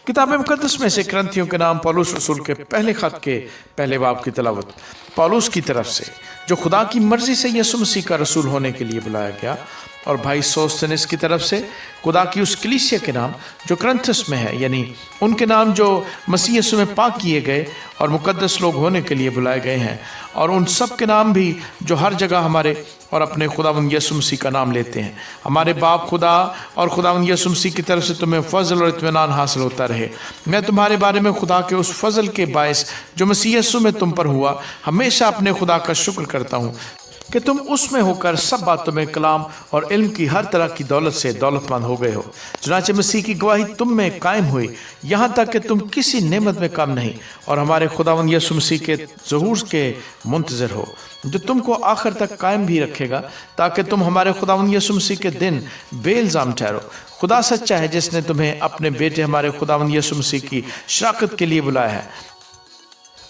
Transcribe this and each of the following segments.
किताब मुकद्दस में से ग्रंथियों के नाम पौलुस रसूल के पहले खत के पहले बाब की तलावत। पौलुस की तरफ से, जो खुदा की मर्जी से यीशु मसीह का रसूल होने के लिए बुलाया गया, और भाई सोस्थेनेस की तरफ से खुदा की उस कलीसिया के नाम जो ग्रंथस में है, यानी उनके नाम जो मसीह यीशु में पाक किए गए और मुकद्दस लोग होने के लिए बुलाए गए हैं, और उन सब के नाम भी जो हर जगह हमारे और अपने खुदावंद यीशु मसीह का नाम लेते हैं। हमारे बाप खुदा और खुदावंद यीशु मसीह की तरफ से तुम्हें फजल और इत्मीनान हासिल होता रहे। मैं तुम्हारे बारे में खुदा के उस फजल के बायस जो मसीह यीशु में तुम पर हुआ, हमेशा अपने खुदा का शुक्र करता हूँ कि तुम उसमें होकर सब बातों में कलाम और इल्म की हर तरह की दौलत से दौलतमंद हो गए हो। चुनांचे मसीह की गवाही तुम में कायम हुई, यहाँ तक कि तुम किसी नेमत में कम नहीं, और हमारे खुदावंद यीशु मसीह के ज़हूर के मुंतज़िर हो, जो तुमको आखिर तक कायम भी रखेगा, ताकि तुम हमारे खुदावंद यीशु मसीह के दिन बेइल्ज़ाम ठहरो। खुदा सच्चा है, जिसने तुम्हें अपने बेटे हमारे खुदावंद यीशु मसीह की शराकत के लिए बुलाया है।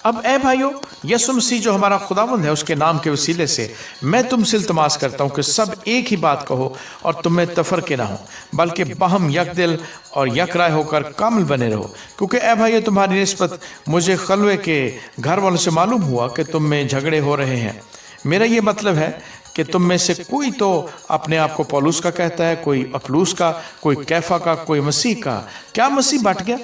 अब ए भाइयों, यीशु मसीह जो हमारा खुदावंद है, उसके नाम के वसीले से मैं तुमसे इल्तमास करता हूँ कि सब एक ही बात कहो और तुम में तफरके ना हो, बल्कि बहम यकदिल और यकराय होकर कामिल बने रहो। क्योंकि ए भाइयों, तुम्हारी निस्बत मुझे खलवे के घर वालों से मालूम हुआ कि तुम में झगड़े हो रहे हैं। मेरा ये मतलब है कि तुम में से कोई तो अपने आप को पौलुस का कहता है, कोई अपुल्लोस का, कोई कैफा का, कोई मसीह का। क्या मसीह बट गया?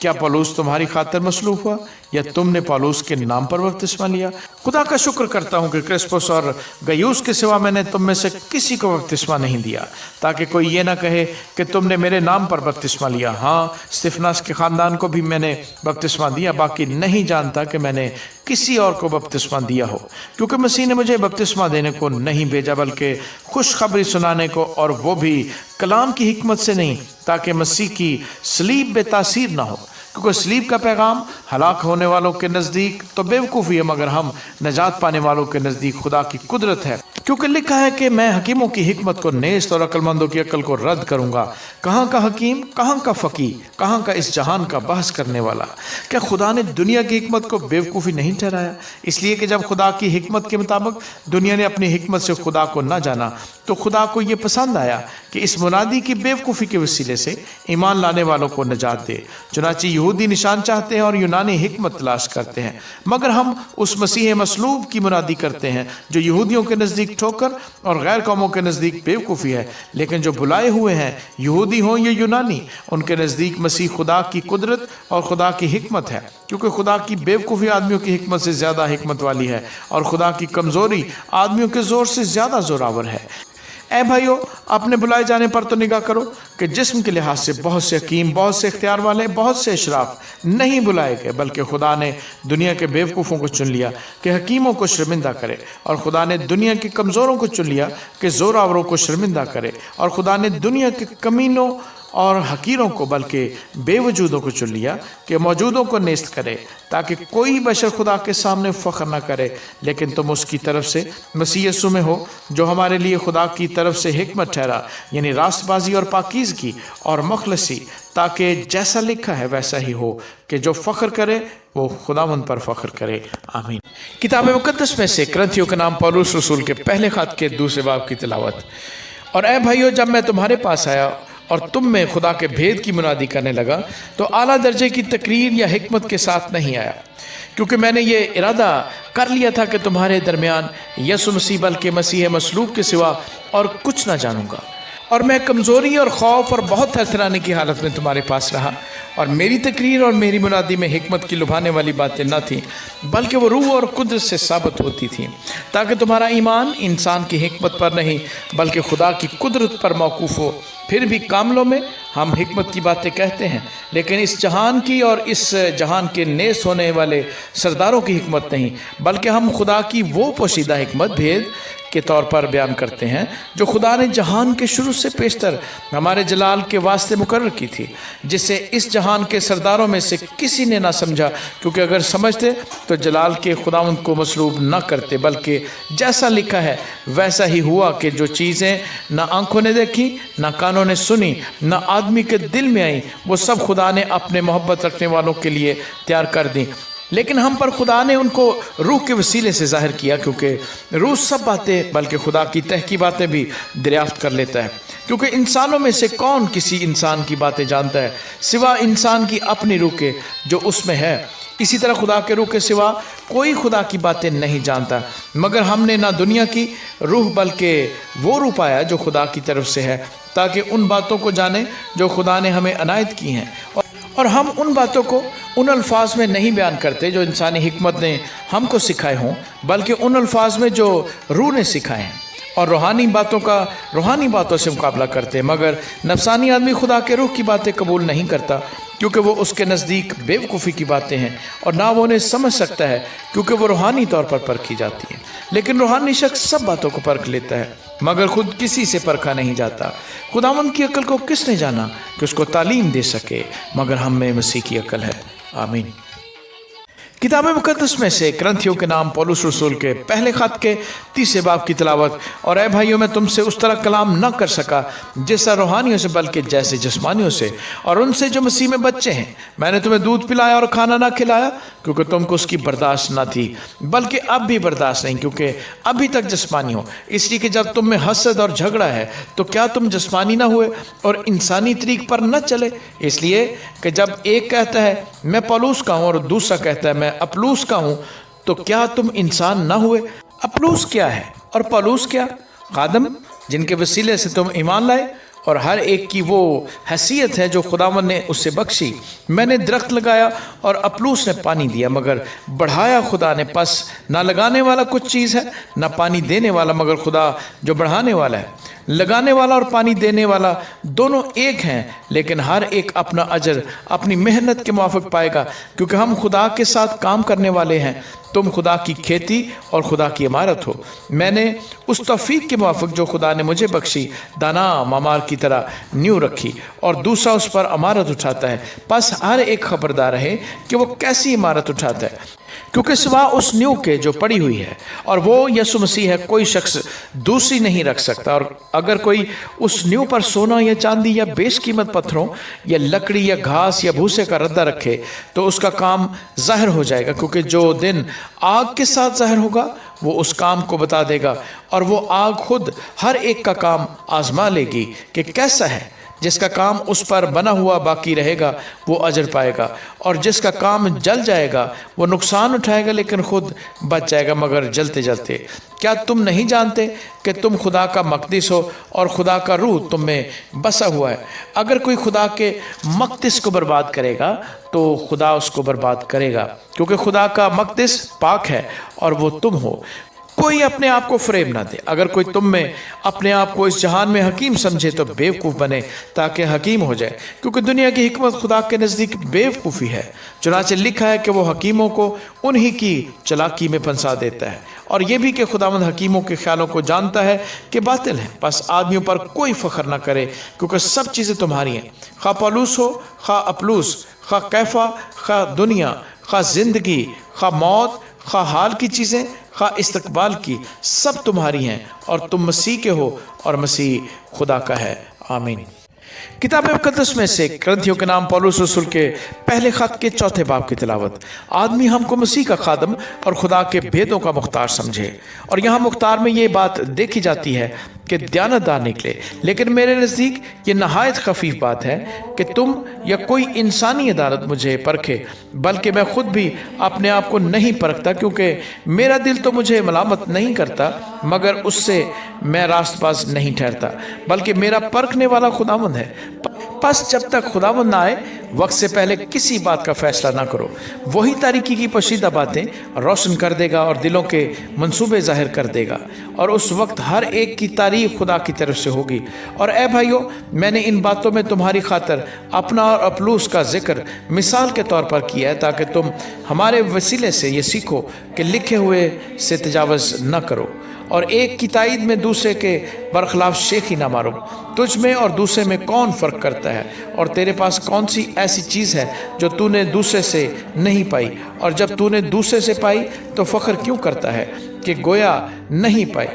क्या पौलुस तुम्हारी खातिर मसलूब हुआ, या तुमने पौलुस के नाम पर बपतिस्मा लिया? खुदा का शुक्र करता हूँ कि क्रिस्पुस और गयुस के सिवा मैंने तुम में से किसी को बपतिस्मा नहीं दिया, ताकि कोई ये ना कहे कि तुमने मेरे नाम पर बपतिस्मा लिया। हाँ, स्तिफनास के ख़ानदान को भी मैंने बपतिस्मा दिया, बाकी नहीं जानता कि मैंने किसी और को बपतिस्मा दिया हो, क्योंकि मसीह ने मुझे बपतिस्मा देने को नहीं भेजा, बल्कि खुशखबरी सुनाने को, और वो भी कलाम की हिकमत से नहीं, ताकि मसीह की सलीब बेतासीर ना हो। क्योंकि सलीब का पैगाम हलाक होने वालों के नज़दीक तो बेवकूफ़ी है, मगर हम नजात पाने वालों के नज़दीक खुदा की कुदरत है। क्योंकि लिखा है कि मैं हकीमों की हिकमत को नेस्त और अक्लमंदों की अक्ल को रद्द करूंगा। कहाँ का हकीम, कहाँ का फ़कीह, कहाँ का इस जहान का बहस करने वाला? क्या खुदा ने दुनिया की हिकमत को बेवकूफ़ी नहीं ठहराया? इसलिए कि जब खुदा की हिकमत के मुताबिक दुनिया ने अपनी हिकमत से खुदा को न जाना, तो खुदा को ये पसंद आया कि इस मुनादी की बेवकूफ़ी के वसीले से ईमान लाने वालों को नजात दे। चुनांचे यहूदी निशान चाहते हैं और यूनानी हिकमत तलाश करते हैं, मगर हम उस मसीह मसलूब की मुनादी करते हैं, जो यहूदियों के नज़दीक ठोकर और गैर कौमों के नज़दीक बेवकूफ़ी है। लेकिन जो बुलाए हुए हैं, यहूदी हों या यूनानी, उनके नज़दीक मसीह खुदा की कुदरत और खुदा की हिकमत है। क्योंकि खुदा की बेवकूफ़ी आदमियों की हिकमत से ज़्यादा हिकमत वाली है, और खुदा की कमज़ोरी आदमियों के ज़ोर से ज़्यादा ज़ोरावर है। ए भाइयों, अपने बुलाए जाने पर तो निगाह करो कि जिस्म के लिहाज से बहुत से हकीम, बहुत से इख्तियार वाले, बहुत से अशराफ नहीं बुलाए गए, बल्कि खुदा ने दुनिया के बेवकूफ़ों को चुन लिया कि हकीमों को शर्मिंदा करे, और खुदा ने दुनिया के कमज़ोरों को चुन लिया कि ज़ोरावरों को शर्मिंदा करे, और खुदा ने दुनिया के कमीनों और हकीरों को, बल्कि बेवजूदों को चुन लिया कि मौजूदों को नेस्त करे, ताकि कोई बशर खुदा के सामने फ़ख्र न करे। लेकिन तुम उसकी तरफ से मसीह यीशु में हो, जो हमारे लिए खुदा की तरफ से हिकमत ठहरा, यानी रास्तबाजी और पाकीज़गी और मुखलसी, ताकि जैसा लिखा है वैसा ही हो कि जो फ़ख्र करे वो खुदावंद पर फ़ख्र करे। आमीन। किताब मुकद्दस में से ग्रंथियों का नाम पौलुस रसूल के पहले खत के दूसरे बाब की तिलावत। और ए भाइयों, जब मैं तुम्हारे पास आया और तुम में खुदा के भेद की मुनादी करने लगा, तो आला दर्जे की तकरीर या हिकमत के साथ नहीं आया, क्योंकि मैंने ये इरादा कर लिया था कि तुम्हारे दरमियान यीशु मसीह बल्कि मसीह मसलूब के सिवा और कुछ ना जानूंगा। और मैं कमज़ोरी और खौफ और बहुत हथराने की हालत में तुम्हारे पास रहा, और मेरी तकरीर और मेरी मुनादी में हिकमत की लुभाने वाली बातें न थीं, बल्कि वो रूह और कुदरत से साबित होती थीं, ताकि तुम्हारा ईमान इंसान की हिकमत पर नहीं बल्कि खुदा की कुदरत पर मौकूफ़ हो। फिर भी कामलों में हम हिकमत की बातें कहते हैं, लेकिन इस जहान की और इस जहान के नेस होने वाले सरदारों की हिकमत नहीं, बल्कि हम खुदा की वो पोशीदा हिकमत भेद के तौर पर बयान करते हैं, जो खुदा ने जहान के शुरू से पेशतर हमारे जलाल के वास्ते मुकर्रर की थी, जिसे इस जहान के सरदारों में से किसी ने ना समझा। क्योंकि अगर समझते तो जलाल के खुदावंद को मसलूब न करते, बल्कि जैसा लिखा है वैसा ही हुआ कि जो चीज़ें ना आंखों ने देखी, ना कानों ने सुनी, ना आदमी के दिल में आई, वो सब खुदा ने अपने मोहब्बत रखने वालों के लिए तैयार कर दी। लेकिन हम पर खुदा ने उनको रूह के वसीले से जाहिर किया, क्योंकि रूह सब बातें बल्कि खुदा की तह की बातें भी दरियाफ्त कर लेता है। کیونکہ انسانوں میں سے کون کسی انسان کی باتیں جانتا ہے سوا انسان کی اپنی روح کے جو اس میں ہے، اسی طرح خدا کے روح کے سوا کوئی خدا کی باتیں نہیں جانتا، مگر ہم نے نہ دنیا کی روح بلکہ وہ روح پایا جو خدا کی طرف سے ہے، تاکہ ان باتوں کو جانیں جو خدا نے ہمیں عنایت کی ہیں، اور ہم ان باتوں کو ان الفاظ میں نہیں بیان کرتے جو انسانی حکمت نے ہم کو سکھائے ہوں، بلکہ ان الفاظ میں جو روح نے سکھائے ہیں، اور روحانی باتوں سے مقابلہ کرتے ہیں، مگر نفسانی آدمی خدا کے روح کی باتیں قبول نہیں کرتا، کیونکہ وہ اس کے نزدیک بے وقوفی کی باتیں ہیں، اور نہ وہ انہیں سمجھ سکتا ہے کیونکہ وہ روحانی طور پر پرکھی جاتی ہیں۔ لیکن روحانی شخص سب باتوں کو پرکھ لیتا ہے، مگر خود کسی سے پرکھا نہیں جاتا۔ خداوند کی عقل کو کس نے جانا کہ اس کو تعلیم دے سکے، مگر ہم میں مسیح کی عقل ہے۔ آمین۔ کتاب مقدس میں سے کرنتھیوں کے نام پولس رسول کے پہلے خط کے 30 باب کی تلاوت۔ اور اے بھائیوں، میں تم سے اس طرح کلام نہ کر سکا جیسا روحانیوں سے، بلکہ جیسے جسمانیوں سے، اور ان سے جو مسیح میں بچے ہیں۔ میں نے تمہیں دودھ پلایا اور کھانا نہ کھلایا، کیونکہ تم کو اس کی برداشت نہ تھی، بلکہ اب بھی برداشت نہیں، کیونکہ ابھی تک جسمانی ہو، اس لیے کہ جب تم میں حسد اور جھگڑا ہے تو کیا تم جسمانی نہ ہوئے اور انسانی طریق پر نہ چلے؟ اس لیے کہ جب ایک کہتا ہے میں پولوس کا ہوں اور دوسرا کہتا ہے میں اپلوس کا ہوں، تو کیا تم انسان نہ ہوئے؟ اپلوس کیا ہے اور پولوس کیا؟ خادم جن کے وسیلے سے تم ایمان لائے، اور ہر ایک کی وہ حیثیت ہے جو خداوند نے اسے بخشی۔ میں نے درخت لگایا اور اپلوس نے پانی دیا، مگر بڑھایا خدا نے۔ پس نہ لگانے والا کچھ چیز ہے، نہ پانی دینے والا، مگر خدا جو بڑھانے والا ہے۔ لگانے والا اور پانی دینے والا دونوں ایک ہیں، لیکن ہر ایک اپنا اجر اپنی محنت کے موافق پائے گا، کیونکہ ہم خدا کے ساتھ کام کرنے والے ہیں۔ تم خدا کی کھیتی اور خدا کی عمارت ہو۔ میں نے اس توفیق کے موافق جو خدا نے مجھے بخشی دانا مامار کی طرح نیو رکھی، اور دوسرا اس پر عمارت اٹھاتا ہے۔ پس ہر ایک خبردار رہے کہ وہ کیسی عمارت اٹھاتا ہے، کیونکہ سوا اس نیو کے جو پڑی ہوئی ہے اور وہ یسوع مسیح ہے، کوئی شخص دوسری نہیں رکھ سکتا۔ اور اگر کوئی اس نیو پر سونا یا چاندی یا بیش قیمت پتھروں یا لکڑی یا گھاس یا بھوسے کا ردہ رکھے تو اس کا کام ظاہر ہو جائے گا، کیونکہ جو دن آگ کے ساتھ ظاہر ہوگا وہ اس کام کو بتا دے گا، اور وہ آگ خود ہر ایک کا کام آزما لے گی کہ کیسا ہے۔ جس کا کام اس پر بنا ہوا باقی رہے گا وہ اجر پائے گا، اور جس کا کام جل جائے گا وہ نقصان اٹھائے گا، لیکن خود بچ جائے گا مگر جلتے جلتے۔ کیا تم نہیں جانتے کہ تم خدا کا مقدس ہو اور خدا کا روح تم میں بسا ہوا ہے؟ اگر کوئی خدا کے مقدس کو برباد کرے گا تو خدا اس کو برباد کرے گا، کیونکہ خدا کا مقدس پاک ہے اور وہ تم ہو۔ کوئی اپنے آپ کو فریب نہ دے۔ اگر کوئی تم میں اپنے آپ کو اس جہان میں حکیم سمجھے تو بیوقوف بنے تاکہ حکیم ہو جائے، کیونکہ دنیا کی حکمت خدا کے نزدیک بیوقوفی ہے۔ چنانچہ لکھا ہے کہ وہ حکیموں کو انہی کی چلاکی میں پھنسا دیتا ہے، اور یہ بھی کہ خداوند حکیموں کے خیالوں کو جانتا ہے کہ باطل ہے۔ پس آدمیوں پر کوئی فخر نہ کرے، کیونکہ سب چیزیں تمہاری ہیں، خواہ پولوس ہو، خواہ اپلوس، خواہ کیفا، خواہ دنیا، خواہ زندگی، خواہ موت، خواہ حال کی چیزیں، خواہ استقبال کی، سب تمہاری ہیں، اور تم مسیح کے ہو اور مسیح خدا کا ہے۔ آمین۔ کتاب مقدس میں سے کرنتھیوں کے نام پولس رسول کے پہلے خط کے 4 باب کی تلاوت۔ آدمی ہم کو مسیح کا خادم اور خدا کے بھیدوں کا مختار سمجھے، اور یہاں مختار میں یہ بات دیکھی جاتی ہے کہ دیانتدار نکلے، لیکن میرے نزدیک یہ نہایت خفیف بات ہے کہ تم یا کوئی انسانی عدالت مجھے پرکھے، بلکہ میں خود بھی اپنے آپ کو نہیں پرکھتا، کیونکہ میرا دل تو مجھے ملامت نہیں کرتا، مگر اس سے میں راست باز نہیں ٹھہرتا، بلکہ میرا پرکھنے والا خداوند ہے۔ پس جب تک خداوند نہ آئے وقت سے پہلے کسی بات کا فیصلہ نہ کرو۔ وہی تاریکی کی پوشیدہ باتیں روشن کر دے گا اور دلوں کے منصوبے ظاہر کر دے گا، اور اس وقت ہر ایک کی تعریف خدا کی طرف سے ہوگی۔ اور اے بھائیو، میں نے ان باتوں میں تمہاری خاطر اپنا اور اپلوس کا ذکر مثال کے طور پر کیا ہے، تاکہ تم ہمارے وسیلے سے یہ سیکھو کہ لکھے ہوئے سے تجاوز نہ کرو، اور ایک کی تائید میں دوسرے کے برخلاف شیخی نہ مارو۔ تجھ میں اور دوسرے میں کون فرق کرتا ہے؟ اور تیرے پاس کون سی ایسی چیز ہے جو تو نے دوسرے سے نہیں پائی؟ اور جب تو نے دوسرے سے پائی تو فخر کیوں کرتا ہے کہ گویا نہیں پائی؟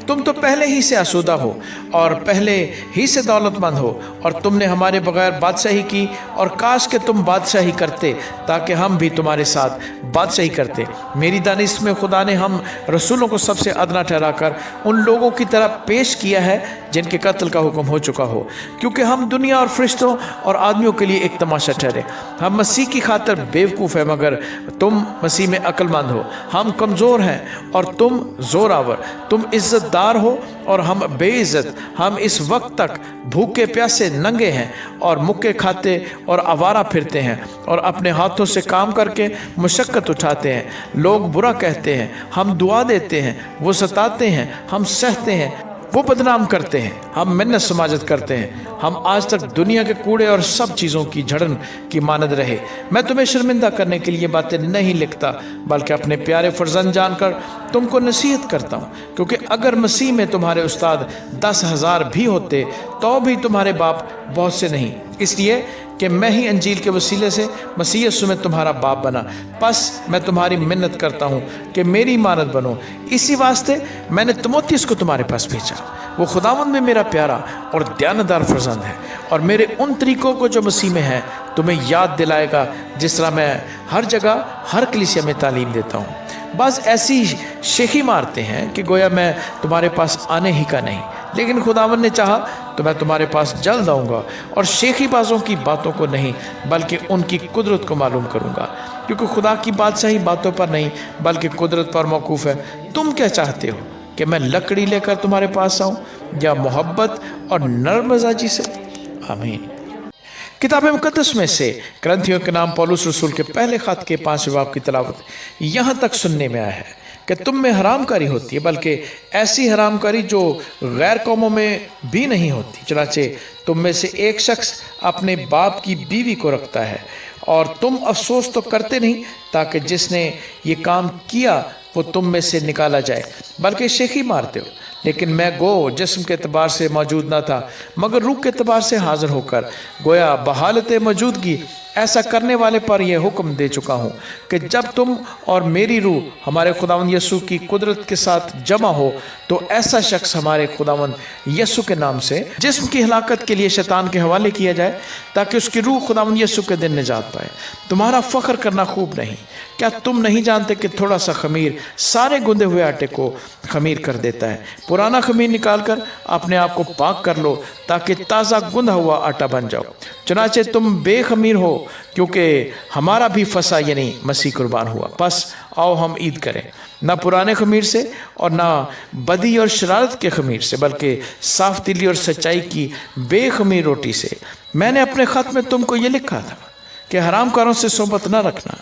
تم تو پہلے ہی سے آسودہ ہو اور پہلے ہی سے دولت مند ہو، اور تم نے ہمارے بغیر بادشاہی کی، اور کاش کہ تم بادشاہی کرتے تاکہ ہم بھی تمہارے ساتھ بادشاہی کرتے۔ میری دانش میں خدا نے ہم رسولوں کو سب سے ادنا ٹھہرا کر ان لوگوں کی طرح پیش کیا ہے जिनके कत्ल का हुक्म हो चुका हो, क्योंकि हम दुनिया और फरिश्तों और आदमियों के लिए एक तमाशा ठहरे। हम मसीह की खातर बेवकूफ़ हैं, मगर तुम मसीह में अक्लमंद हो। हम कमज़ोर हैं और तुम ज़ोरावर, तुम इज़्ज़तदार हो और हम बेइज़्ज़त। हम इस वक्त तक भूखे प्यासे नंगे हैं और मुक्के खाते और आवारा फिरते हैं और अपने हाथों से काम करके मुशक्क़त उठाते हैं। लोग बुरा कहते हैं, हम दुआ देते हैं। वो सताते हैं, हम सहते हैं। वो बदनाम करते हैं, हम मिन्नत समाजत करते हैं। हम आज तक दुनिया के कूड़े और सब चीज़ों की झड़न की मानद रहे। मैं तुम्हें शर्मिंदा करने के लिए बातें नहीं लिखता, बल्कि अपने प्यारे फर्जंद जानकर तुमको नसीहत करता हूँ। क्योंकि अगर मसीह में तुम्हारे उस्ताद 10,000 भी होते तो भी तुम्हारे बाप बहुत से नहीं, इसलिए कि मैं ही अंजील के वसीले से मसीह यीशु में तुम्हारा बाप बना। बस मैं तुम्हारी मिन्नत करता हूँ कि मेरी मानद बनो। इसी वास्ते मैंने तीमुथियुस को तुम्हारे पास भेजा। वो खुदावंद में मेरा प्यारा और दयानतदार फर्जंद है और मेरे उन तरीकों को जो मसीह में है तुम्हें याद दिलाएगा, जिस तरह मैं हर जगह हर कलीसिया में तालीम देता हूँ। बस ऐसी शेखी मारते हैं कि गोया मैं तुम्हारे पास आने ही का नहीं, लेकिन खुदावन ने चाहा तो मैं तुम्हारे पास जल्द आऊँगा और शेखी बाजों की बातों को नहीं बल्कि उनकी कुदरत को मालूम करूँगा, क्योंकि खुदा की बादशाही बातों पर नहीं बल्कि कुदरत पर मौकूफ़ है। तुम क्या चाहते हो कि मैं लकड़ी लेकर तुम्हारे पास आऊँ या मोहब्बत और नर्म मिजाजी से? आमीन। किताब मुकद्दस में से करंथियों के नाम पौलुस रसूल के पहले खत के 5वें बाब की तिलावत यहाँ तक सुनने में आया है कि तुम में हरामकारी होती है, बल्कि ऐसी हरामकारी जो गैर कौमों में भी नहीं होती। चनाचे तुम में से एक शख्स अपने बाप की बीवी को रखता है और तुम अफसोस तो करते नहीं, ताकि जिसने ये काम किया वो तुम में से निकाला जाए, बल्कि शेखी मारते हो। लेकिन मैं गो जिस्म के एतबार से मौजूद न था, मगर रूह के एतबार से हाजिर होकर गोया बहालत मौजूदगी ऐसा करने वाले पर यह हुक्म दे चुका हूँ कि जब तुम और मेरी रूह हमारे खुदावंद यीशु की कुदरत के साथ जमा हो तो ऐसा शख्स हमारे खुदावंद यीशु के नाम से जिस्म की हलाकत के लिए शैतान के हवाले किया जाए, ताकि उसकी रूह खुदावंद यीशु के दिन निजात पाए। तुम्हारा फ़ख्र करना खूब नहीं। क्या तुम नहीं जानते कि थोड़ा सा खमीर सारे गुंदे हुए आटे को खमीर कर देता है? पुराना खमीर निकाल कर अपने आप को पाक कर लो, ताकि ताज़ा गुंदा हुआ आटा बन जाओ। चुनाचे तुम बेखमीर हो, क्योंकि हमारा भी फसा यानी मसीह कुर्बान हुआ। बस आओ हम ईद करें, ना पुराने खमीर से और ना बदी और शरारत के खमीर से, बल्कि साफ दिली और सच्चाई की बेखमीर रोटी से। मैंने अपने ख़त में तुमको ये लिखा था कि हरामकारों से सोबत न रखना।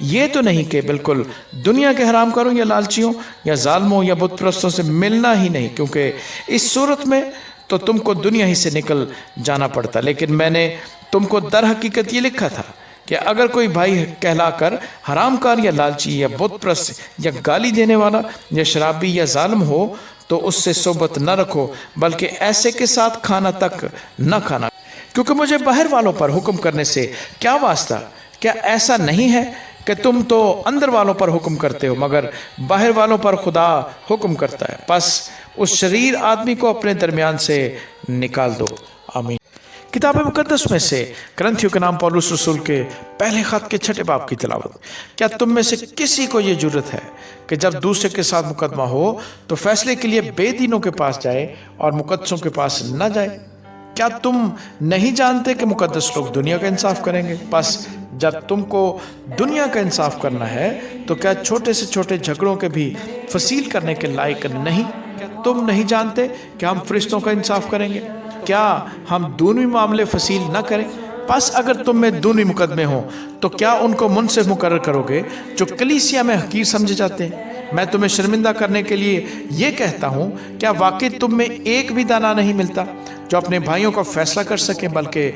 ये तो नहीं कि बिल्कुल दुनिया के हरामकारों या लालचियों या जालमों या बुत परस्तों से मिलना ही नहीं, क्योंकि इस सूरत में तो तुमको दुनिया ही से निकल जाना पड़ता। लेकिन मैंने तुमको दर हकीकत ये लिखा था कि अगर कोई भाई कहलाकर हरामकार या लालची या बुत परस्त या गाली देने वाला या शराबी या जालिम हो तो उससे सोबत न रखो, बल्कि ऐसे के साथ खाना तक न खाना। क्योंकि मुझे बाहर वालों पर हुक्म करने से क्या वास्ता? क्या ऐसा नहीं है कि तुम तो अंदर वालों पर हुक्म करते हो, मगर बाहर वालों पर खुदा हुक्म करता है। बस उस शरीर आदमी को अपने दरमियान से निकाल दो। आमीन। किताब मुकद्दस में से करंथियों के नाम पौलुस रसूल के पहले खत के 6 बाब की तिलावत। क्या तुम में से किसी को ये जुर्रत है कि जब दूसरे के साथ मुकदमा हो तो फैसले के लिए बेदीनों के पास जाए और मुकद्दसों के पास न जाए? क्या तुम नहीं जानते कि मुकद्दस लोग दुनिया का इंसाफ करेंगे? बस जब तुमको दुनिया का इंसाफ करना है तो क्या छोटे से छोटे झगड़ों के भी फसील करने के लायक नहीं? क्या तुम नहीं जानते कि हम फरिश्तों का इंसाफ करेंगे? क्या हम दूनी मामले फसील न करें? बस अगर तुम में दूनी मुकदमे हों तो क्या उनको मुनसिफ मुकर्रर करोगे जो कलीसिया में हकीर समझे जाते हैं? मैं तुम्हें शर्मिंदा करने के लिए ये कहता हूँ, क्या वाकई तुम में एक भी दाना नहीं मिलता जो अपने भाइयों का फैसला कर सके? बल्कि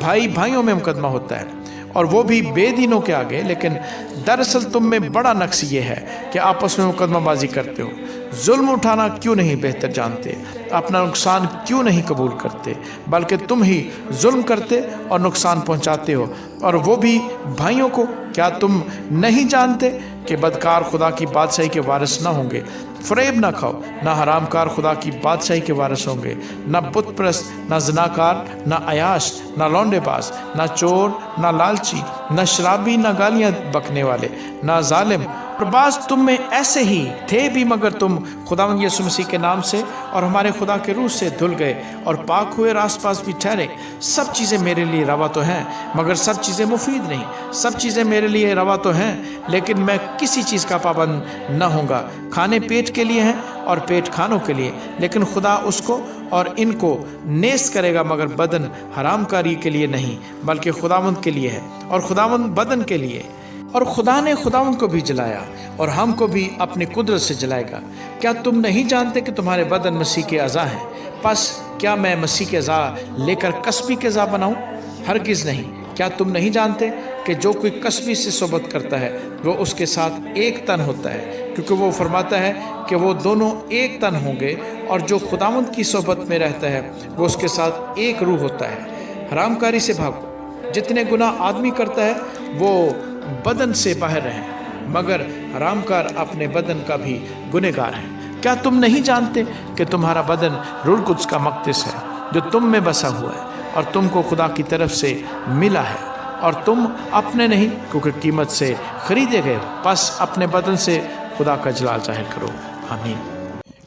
भाई भाइयों में मुकदमा होता है और वो भी बेदीनों के आगे। लेकिन दरअसल तुम में बड़ा नक्स ये है कि आपस में मुकदमाबाजी करते हो। जुल्म उठाना क्यों नहीं बेहतर जानते? अपना नुकसान क्यों नहीं कबूल करते? बल्कि तुम ही जुल्म करते और नुकसान पहुंचाते हो, और वो भी भाइयों को। क्या तुम नहीं जानते कि बदकार खुदा की बादशाही के वारिस ना होंगे? फरेब ना खाओ, ना हरामकार खुदा की बादशाही के वारिस होंगे, ना बुत परस्त, ना ज़नाकार, ना अयाश, ना लौंडेबाज, ना चोर, ना लालची, ना शराबी, ना गालियाँ बकने वाले, ना जालिम। और बाज़ तुम में ऐसे ही थे भी, मगर तुम खुदावंद यीशु मसीह के नाम से और हमारे खुदा के रूह से धुल गए और पाक हुए, आस पास भी ठहरे। सब चीज़ें मेरे लिए रवा तो हैं, मगर सब चीज़ें मुफीद नहीं। सब चीज़ें मेरे लिए रवा तो हैं, लेकिन मैं किसी चीज़ का पाबंद न होऊंगा। खाने पेट के लिए हैं और पेट खानों के लिए, लेकिन खुदा उसको और इनको नेस्त करेगा, मगर बदन हरामकारी के लिए नहीं, बल्कि खुदावंद के लिए है और खुदावंद बदन के लिए। और खुदा ने खुदावंद को भी जलाया और हमको भी अपनी कुदरत से जलाएगा। क्या तुम नहीं जानते कि तुम्हारे बदन मसीह के अज़ा हैं? बस क्या मैं मसीह के अज़ा लेकर कसबी के अज़ा बनाऊं? हरगिज़ नहीं। क्या तुम नहीं जानते कि जो कोई कसबी से सोबत करता है वो उसके साथ एक तन होता है, क्योंकि वो फरमाता है कि वो दोनों एक तन होंगे। और जो खुदावंद की सोबत में रहता है वो उसके साथ एक रूह होता है। हरामकारी से भागो। जितने गुनाह आदमी करता है वो बदन से बाहर रहे, मगर हरामकार अपने बदन का भी गुनहगार है। क्या तुम नहीं जानते कि तुम्हारा बदन रूह कुद्स का मक़दस है, जो तुम में बसा हुआ है और तुमको खुदा की तरफ से मिला है, और तुम अपने नहीं, क्योंकि कीमत से खरीदे गए हो। बस अपने बदन से खुदा का जलाल जाहिर करो। आमीन।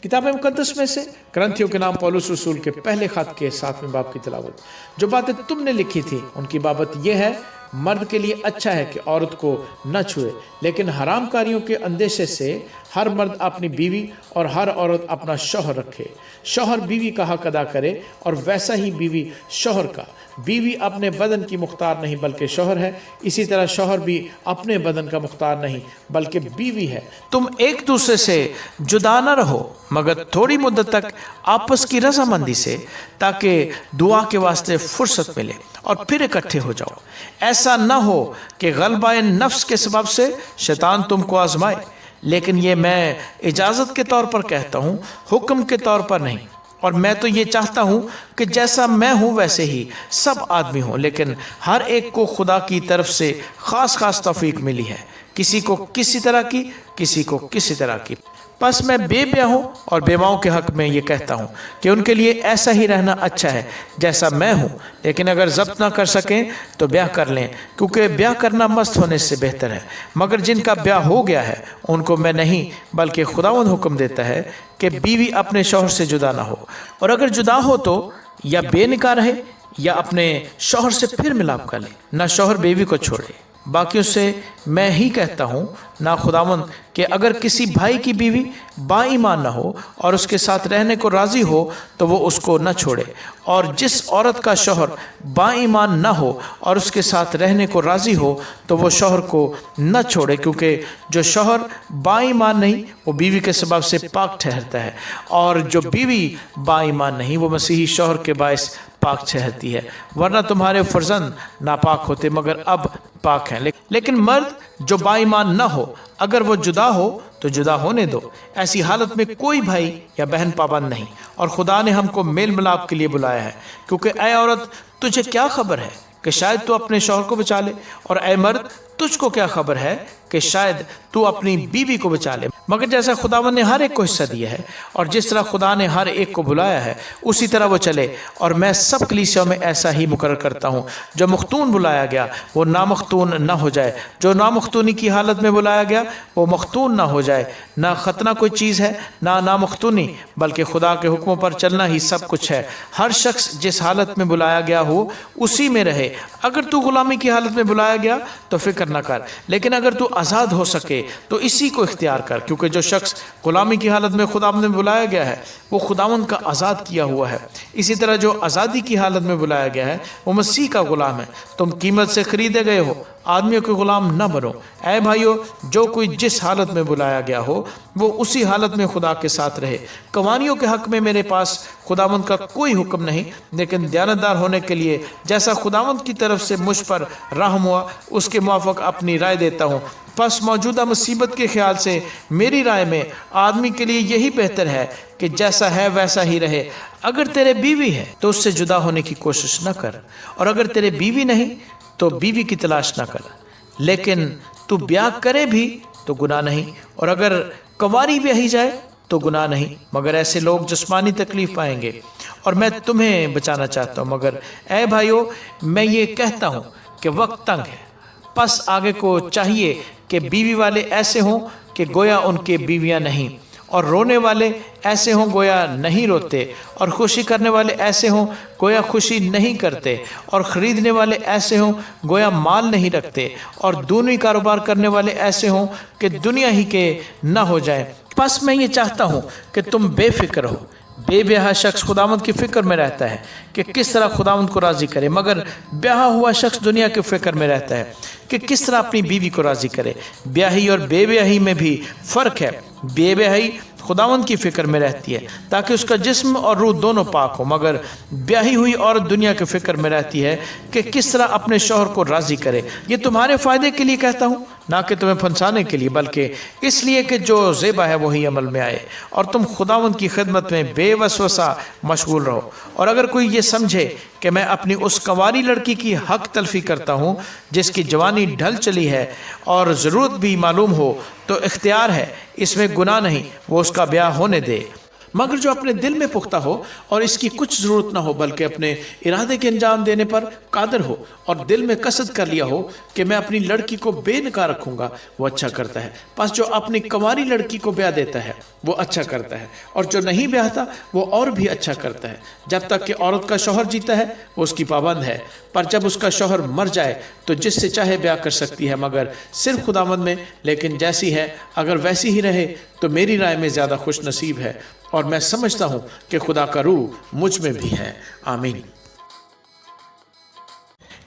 किताब मुकद्दस में से ग्रंथियों के नाम पौलुस रसूल के पहले खत के 7वें बाब की तिलावत। जो बातें तुमने लिखी थी उनकी बाबत यह है, मर्द के लिए अच्छा है कि औरत को न छुए, लेकिन हरामकारियों के अंदेशे से हर मर्द अपनी बीवी और हर औरत अपना शौहर रखे। शौहर बीवी का हक अदा करे और वैसा ही बीवी शौहर का। बीवी अपने बदन की मुख्तार नहीं बल्कि शौहर है, इसी तरह शौहर भी अपने बदन का मुख्तार नहीं बल्कि बीवी है। तुम एक दूसरे से जुदा न रहो, मगर थोड़ी मुद्दत तक आपस की रजामंदी से, ताकि दुआ के वास्ते फुर्सत मिले और फिर इकट्ठे हो जाओ। ऐसा न हो कि गलबाए नफ्स के सबब से शैतान तुमको आजमाए, लेकिन ये मैं इजाज़त के तौर पर कहता हूँ, हुक्म के तौर पर नहीं। और मैं तो ये चाहता हूँ कि जैसा मैं हूँ वैसे ही सब आदमी हों, लेकिन हर एक को खुदा की तरफ से ख़ास ख़ास तौफीक मिली है, किसी को किसी तरह की, किसी को किसी तरह की। बस मैं बेब्याहों और बेवाओं के हक़ में ये कहता हूँ कि उनके लिए ऐसा ही रहना अच्छा है जैसा मैं हूँ, लेकिन अगर ज़ब्त ना कर सकें तो ब्याह कर लें, क्योंकि ब्याह करना मस्त होने से बेहतर है। मगर जिनका ब्याह हो गया है उनको मैं नहीं बल्कि खुदावंद हुक्म देता है कि बीवी अपने शौहर से जुदा ना हो, और अगर जुदा हो तो या बेनिकाह रहे या अपने शौहर से फिर मिलाप कर ले। ना शौहर बीवी को छोड़े। बाकियों से मैं ही कहता हूँ, ना खुदावंद, कि अगर किसी भाई की बीवी बाईमान न हो और उसके साथ रहने को राज़ी हो तो वो उसको न छोड़े, और जिस औरत का शौहर बाईमान न हो और उसके साथ रहने को राज़ी हो तो वो शौहर को न छोड़े, क्योंकि जो शौहर बाईमान नहीं वो बीवी के सबब से पाक ठहरता है, और जो बीवी बाईमान नहीं वो मसीही शौहर के बायस पाक ठहरती है। वरना तुम्हारे फर्जंद नापाक होते मगर अब पाक हैं। लेकिन मर्द जो बाईमान न हो, अगर वो जुदा हो तो जुदा होने दो। ऐसी हालत में कोई भाई या बहन पाबंद नहीं, और खुदा ने हमको मेल मिलाप के लिए बुलाया है। क्योंकि ऐ औरत, तुझे क्या खबर है कि शायद तू अपने शौहर को बचा ले, और ऐ मर्द, तुझको क्या खबर है कि शायद तू अपनी बीवी को बचा ले। मगर जैसा खुदावंद ने हर एक को हिस्सा दिया है और जिस तरह खुदा ने हर एक को बुलाया है उसी तरह वो चले। और मैं सब कलीसियाओं में ऐसा ही मुकर्रर करता हूँ, जो मख्तून बुलाया गया वो नामख्तून न हो जाए, जो नामख्तूनी की हालत में बुलाया गया वो मख्तून न हो जाए। ना खतना कोई चीज़ है ना नामख्तूनी, बल्कि खुदा के हुक्मों पर चलना ही सब कुछ है। हर शख्स जिस हालत में बुलाया गया हो उसी में रहे। अगर तू गुलामी की हालत में बुलाया गया तो फिक्र न कर, लेकिन अगर तू आज़ाद हो सके तो इसी को इख्तियार कर, क्योंकि जो शख्स गुलामी की हालत में खुदावंद में बुलाया गया है वो खुदावंद का आज़ाद किया हुआ है। इसी तरह जो आज़ादी की हालत में बुलाया गया है वो मसीह का गुलाम है। तुम कीमत से खरीदे गए हो, आदमियों के गुलाम न बनो। ऐ भाइयों, जो कोई जिस हालत में बुलाया गया हो वो उसी हालत में खुदा के साथ रहे। कवानियों के हक़ में मेरे पास खुदावंद का कोई हुक्म नहीं, लेकिन दयानतदार होने के लिए जैसा खुदावंद की तरफ से मुझ पर रहम हुआ उसके मुआफ़िक अपनी राय देता हूँ। बस मौजूदा मुसीबत के ख्याल से मेरी राय में आदमी के लिए यही बेहतर है कि जैसा है वैसा ही रहे। अगर तेरे बीवी है तो उससे जुदा होने की कोशिश न कर, और अगर तेरे बीवी नहीं तो बीवी की तलाश न कर। लेकिन तू ब्याह करे भी तो गुनाह नहीं, और अगर कंवारी ब्याही जाए تو گناہ نہیں، مگر ایسے لوگ جسمانی تکلیف پائیں گے، اور میں تمہیں بچانا چاہتا ہوں۔ مگر اے بھائیو، میں یہ کہتا ہوں کہ وقت تنگ ہے، پس آگے کو چاہیے کہ بیوی والے ایسے ہوں کہ گویا ان کے بیویاں نہیں، اور رونے والے ایسے ہوں گویا نہیں روتے، اور خوشی کرنے والے ایسے ہوں گویا خوشی نہیں کرتے، اور خریدنے والے ایسے ہوں گویا مال نہیں رکھتے، اور دونوں کاروبار کرنے والے ایسے ہوں کہ دنیا ہی کے نہ ہو جائیں۔ پس میں یہ چاہتا ہوں کہ تم بے فکر ہو۔ بے بیاہ شخص خداوند کی فکر میں رہتا ہے کہ کس طرح خداوند کو راضی کرے، مگر بیاہ ہوا شخص دنیا کی فکر میں رہتا ہے کہ کس طرح اپنی بیوی کو راضی کرے۔ بیاہی اور بے بیاہی میں بھی فرق ہے۔ بے بیاہی خداوند کی فکر میں رہتی ہے تاکہ اس کا جسم اور روح دونوں پاک ہو، مگر بیاہی ہوئی عورت دنیا کی فکر میں رہتی ہے کہ کس طرح اپنے شوہر کو راضی کرے۔ یہ تمہارے فائدے کے لیے کہتا ہوں، نہ کہ تمہیں پھنسانے کے لیے، بلکہ اس لیے کہ جو زیبا ہے وہی عمل میں آئے، اور تم خداوند کی خدمت میں بے وسوسہ مشغول رہو۔ اور اگر کوئی یہ سمجھے کہ میں اپنی اس کنواری لڑکی کی حق تلفی کرتا ہوں جس کی جوانی ڈھل چلی ہے اور ضرورت بھی معلوم ہو، تو اختیار ہے، اس میں گناہ نہیں، وہ اس کا بیاہ ہونے دے۔ مگر جو اپنے دل میں پختہ ہو اور اس کی کچھ ضرورت نہ ہو، بلکہ اپنے ارادے کے انجام دینے پر قادر ہو، اور دل میں قصد کر لیا ہو کہ میں اپنی لڑکی کو بے نکاح رکھوں گا، وہ اچھا کرتا ہے۔ پس جو اپنی کنواری لڑکی کو بیاہ دیتا ہے وہ اچھا کرتا ہے، اور جو نہیں بیاہتا وہ اور بھی اچھا کرتا ہے۔ جب تک کہ عورت کا شوہر جیتا ہے وہ اس کی پابند ہے، پر جب اس کا شوہر مر جائے تو جس سے چاہے بیاہ کر سکتی ہے، مگر صرف خداوند میں۔ لیکن جیسی ہے اگر ویسی ہی رہے تو میری رائے میں زیادہ خوش نصیب ہے، اور میں سمجھتا ہوں کہ خدا کا روح مجھ میں بھی ہے۔ آمین۔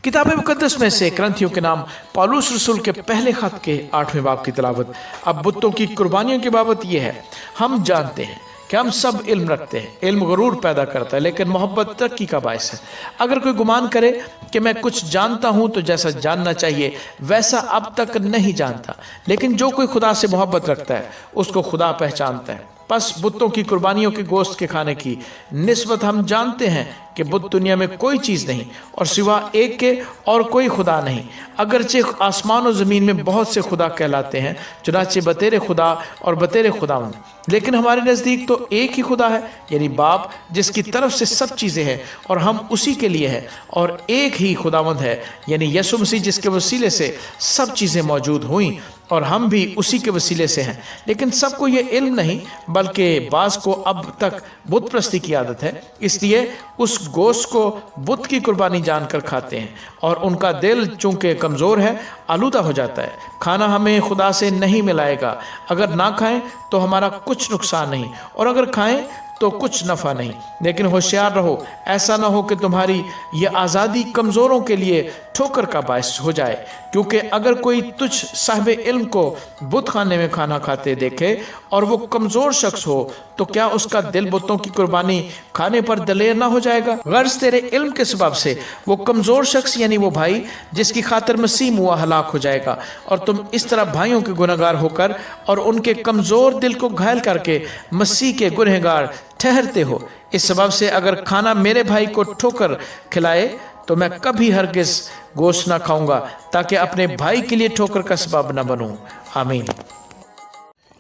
کتاب مقدس میں سے کرنتھیوں کے نام پالوس رسول کے پہلے خط کے 8ویں باب کی تلاوت۔ اب بتوں کی قربانیوں کی بابت یہ ہے، ہم جانتے ہیں کہ ہم سب علم رکھتے ہیں۔ علم غرور پیدا کرتا ہے، لیکن محبت ترقی کا باعث ہے۔ اگر کوئی گمان کرے کہ میں کچھ جانتا ہوں تو جیسا جاننا چاہیے ویسا اب تک نہیں جانتا، لیکن جو کوئی خدا سے محبت رکھتا ہے اس کو خدا پہچانتا ہے۔ پس بتوں کی قربانیوں کے گوشت کے کھانے کی نسبت ہم جانتے ہیں کہ بت دنیا میں کوئی چیز نہیں، اور سوا ایک کے اور کوئی خدا نہیں۔ اگرچہ آسمان و زمین میں بہت سے خدا کہلاتے ہیں، چنانچہ بتیرے خدا اور بتیرے خداوند، لیکن ہمارے نزدیک تو ایک ہی خدا ہے، یعنی باپ، جس کی طرف سے سب چیزیں ہیں اور ہم اسی کے لیے ہیں، اور ایک ہی خداوند ہے، یعنی یسوع مسیح، جس کے وسیلے سے سب چیزیں موجود ہوئیں اور ہم بھی اسی کے وسیلے سے ہیں۔ لیکن سب کو یہ علم نہیں، بلکہ بعض کو اب تک بت پرستی کی عادت ہے، اس لیے اس گوشت کو بت کی قربانی جان کر کھاتے ہیں، اور ان کا دل چونکہ کمزور ہے آلودہ ہو جاتا ہے۔ کھانا ہمیں خدا سے نہیں ملائے گا، اگر نہ کھائیں تو ہمارا کچھ نقصان نہیں، اور اگر کھائیں تو کچھ نفع نہیں۔ لیکن ہوشیار رہو، ایسا نہ ہو کہ تمہاری یہ آزادی کمزوروں کے لیے ٹھوکر کا باعث ہو جائے، کیونکہ اگر کوئی تجھ صاحب علم کو بت خانے میں کھانا کھاتے دیکھے اور وہ کمزور شخص ہو، تو کیا اس کا دل بتوں کی قربانی کھانے پر دلیر نہ ہو جائے گا؟ غرض تیرے علم کے سبب سے وہ کمزور شخص، یعنی وہ بھائی جس کی خاطر مسیح ہوا، ہلاک ہو جائے گا، اور تم اس طرح بھائیوں کے گنہگار ہو کر اور ان کے کمزور دل کو گھائل کر کے مسیح کے گنہگار ٹھہرتے ہو۔ اس سبب سے اگر کھانا میرے بھائی کو ٹھوکر کھلائے تو میں کبھی ہرگز گوشت نہ کھاؤں گا، تاکہ اپنے بھائی کے لیے ٹھوکر کا سبب نہ بنوں۔ آمین۔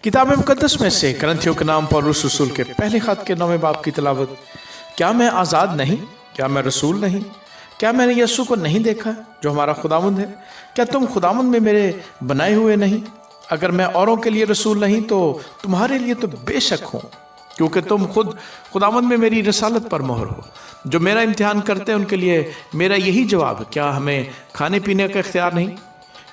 کتاب مقدس میں سے کرنتھیوں کے نام پالوس رسول کے پہلے خط کے 9ویں باب کی تلاوت۔ کیا میں آزاد نہیں؟ کیا میں رسول نہیں؟ کیا میں نے یسوع کو نہیں دیکھا جو ہمارا خداوند ہے؟ کیا تم خداوند میں میرے بنائے ہوئے نہیں؟ اگر میں اوروں کے لیے رسول نہیں تو تمہارے لیے تو بے شک ہوں، کیونکہ تم خود خداوند میں میری رسالت پر مہر ہو۔ جو میرا امتحان کرتے ہیں ان کے لیے میرا یہی جواب ہے، کیا ہمیں کھانے پینے کا اختیار نہیں؟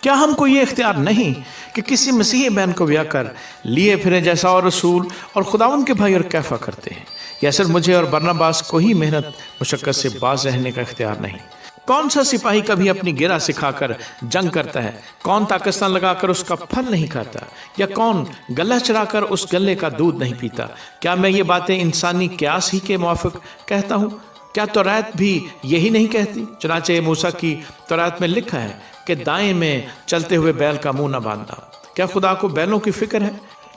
کیا ہم کو یہ اختیار نہیں کہ کسی مسیحی بہن کو بیاہ کر لیے پھریں، جیسا اور رسول اور خداوند کے بھائی اور کیفا کرتے ہیں؟ یا صرف مجھے اور برناباس کو ہی محنت مشقت سے باز رہنے کا اختیار نہیں؟ کون سا سپاہی کبھی اپنی گرہ سکھا کر جنگ کرتا ہے؟ کون طاقتستان لگا کر اس کا پھل نہیں کھاتا؟ یا کون گلہ چرا کر اس گلے کا دودھ نہیں پیتا؟ کیا میں یہ باتیں انسانی قیاس ہی کے موافق کہتا ہوں؟ کیا توریت بھی یہی نہیں کہتی؟ چنانچہ موسیٰ کی توریت میں لکھا ہے کہ دائیں میں چلتے ہوئے بیل کا منہ نہ باندھنا۔ کیا خدا کو بیلوں کی فکر ہے؟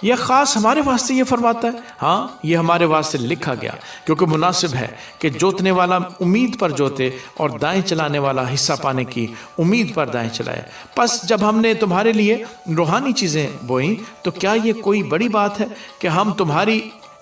یہ خاص ہمارے واسطے یہ فرماتا ہے؟ ہاں، یہ ہمارے واسطے لکھا گیا، کیونکہ مناسب ہے کہ جوتنے والا امید پر جوتے اور دائیں چلانے والا حصہ پانے کی امید پر دائیں چلائے۔ پس جب ہم نے تمہارے لیے روحانی چیزیں بوئیں تو کیا یہ کوئی بڑی بات ہے کہ ہم تمہاری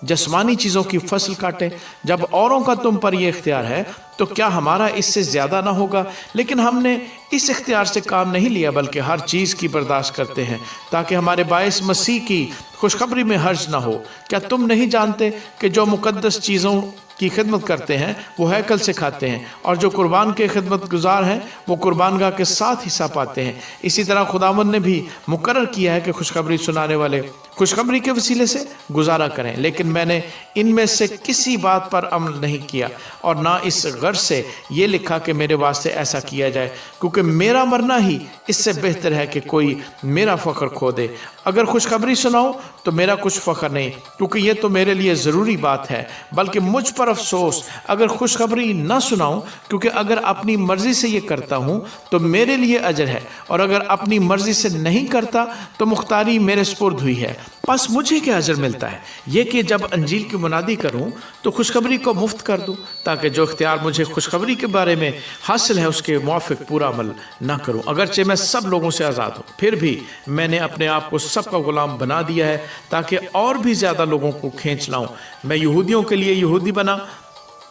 جسمانی چیزوں کی فصل کاٹیں؟ جب اوروں کا تم پر یہ اختیار ہے تو کیا ہمارا اس سے زیادہ نہ ہوگا؟ لیکن ہم نے اس اختیار سے کام نہیں لیا، بلکہ ہر چیز کی برداشت کرتے ہیں تاکہ ہمارے باعث مسیح کی خوشخبری میں حرج نہ ہو۔ کیا تم نہیں جانتے کہ جو مقدس چیزوں کی خدمت کرتے ہیں وہ ہیکل سے کھاتے ہیں، اور جو قربان کے خدمت گزار ہیں وہ قربان گاہ کے ساتھ حصہ پاتے ہیں؟ اسی طرح خداوند نے بھی مقرر کیا ہے کہ خوشخبری سنانے والے خوشخبری کے وسیلے سے گزارا کریں۔ لیکن میں نے ان میں سے کسی بات پر عمل نہیں کیا، اور نہ اس غرض سے یہ لکھا کہ میرے واسطے ایسا کیا جائے، کیونکہ میرا مرنا ہی اس سے بہتر ہے کہ کوئی میرا فخر کھو دے۔ اگر خوشخبری سناؤ تو میرا کچھ فخر نہیں، کیونکہ یہ تو میرے لیے ضروری بات ہے، بلکہ مجھ پر افسوس اگر خوشخبری نہ سناؤں، کیونکہ اگر اپنی مرضی سے یہ کرتا ہوں تو میرے لیے اجر ہے، اور اگر اپنی مرضی سے نہیں کرتا تو مختاری میرے سپرد ہوئی ہے۔ پس مجھے کیا اجر ملتا ہے؟ یہ کہ جب انجیل کی منادی کروں تو خوشخبری کو مفت کر دوں، تاکہ جو اختیار مجھے خوشخبری کے بارے میں حاصل ہے اس کے موافق پورا عمل نہ کروں۔ اگرچہ میں سب لوگوں سے آزاد ہوں، پھر بھی میں نے اپنے آپ کو سب کا غلام بنا دیا ہے تاکہ اور بھی زیادہ لوگوں کو کھینچ لاؤں۔ میں یہودیوں کے لیے یہودی بنا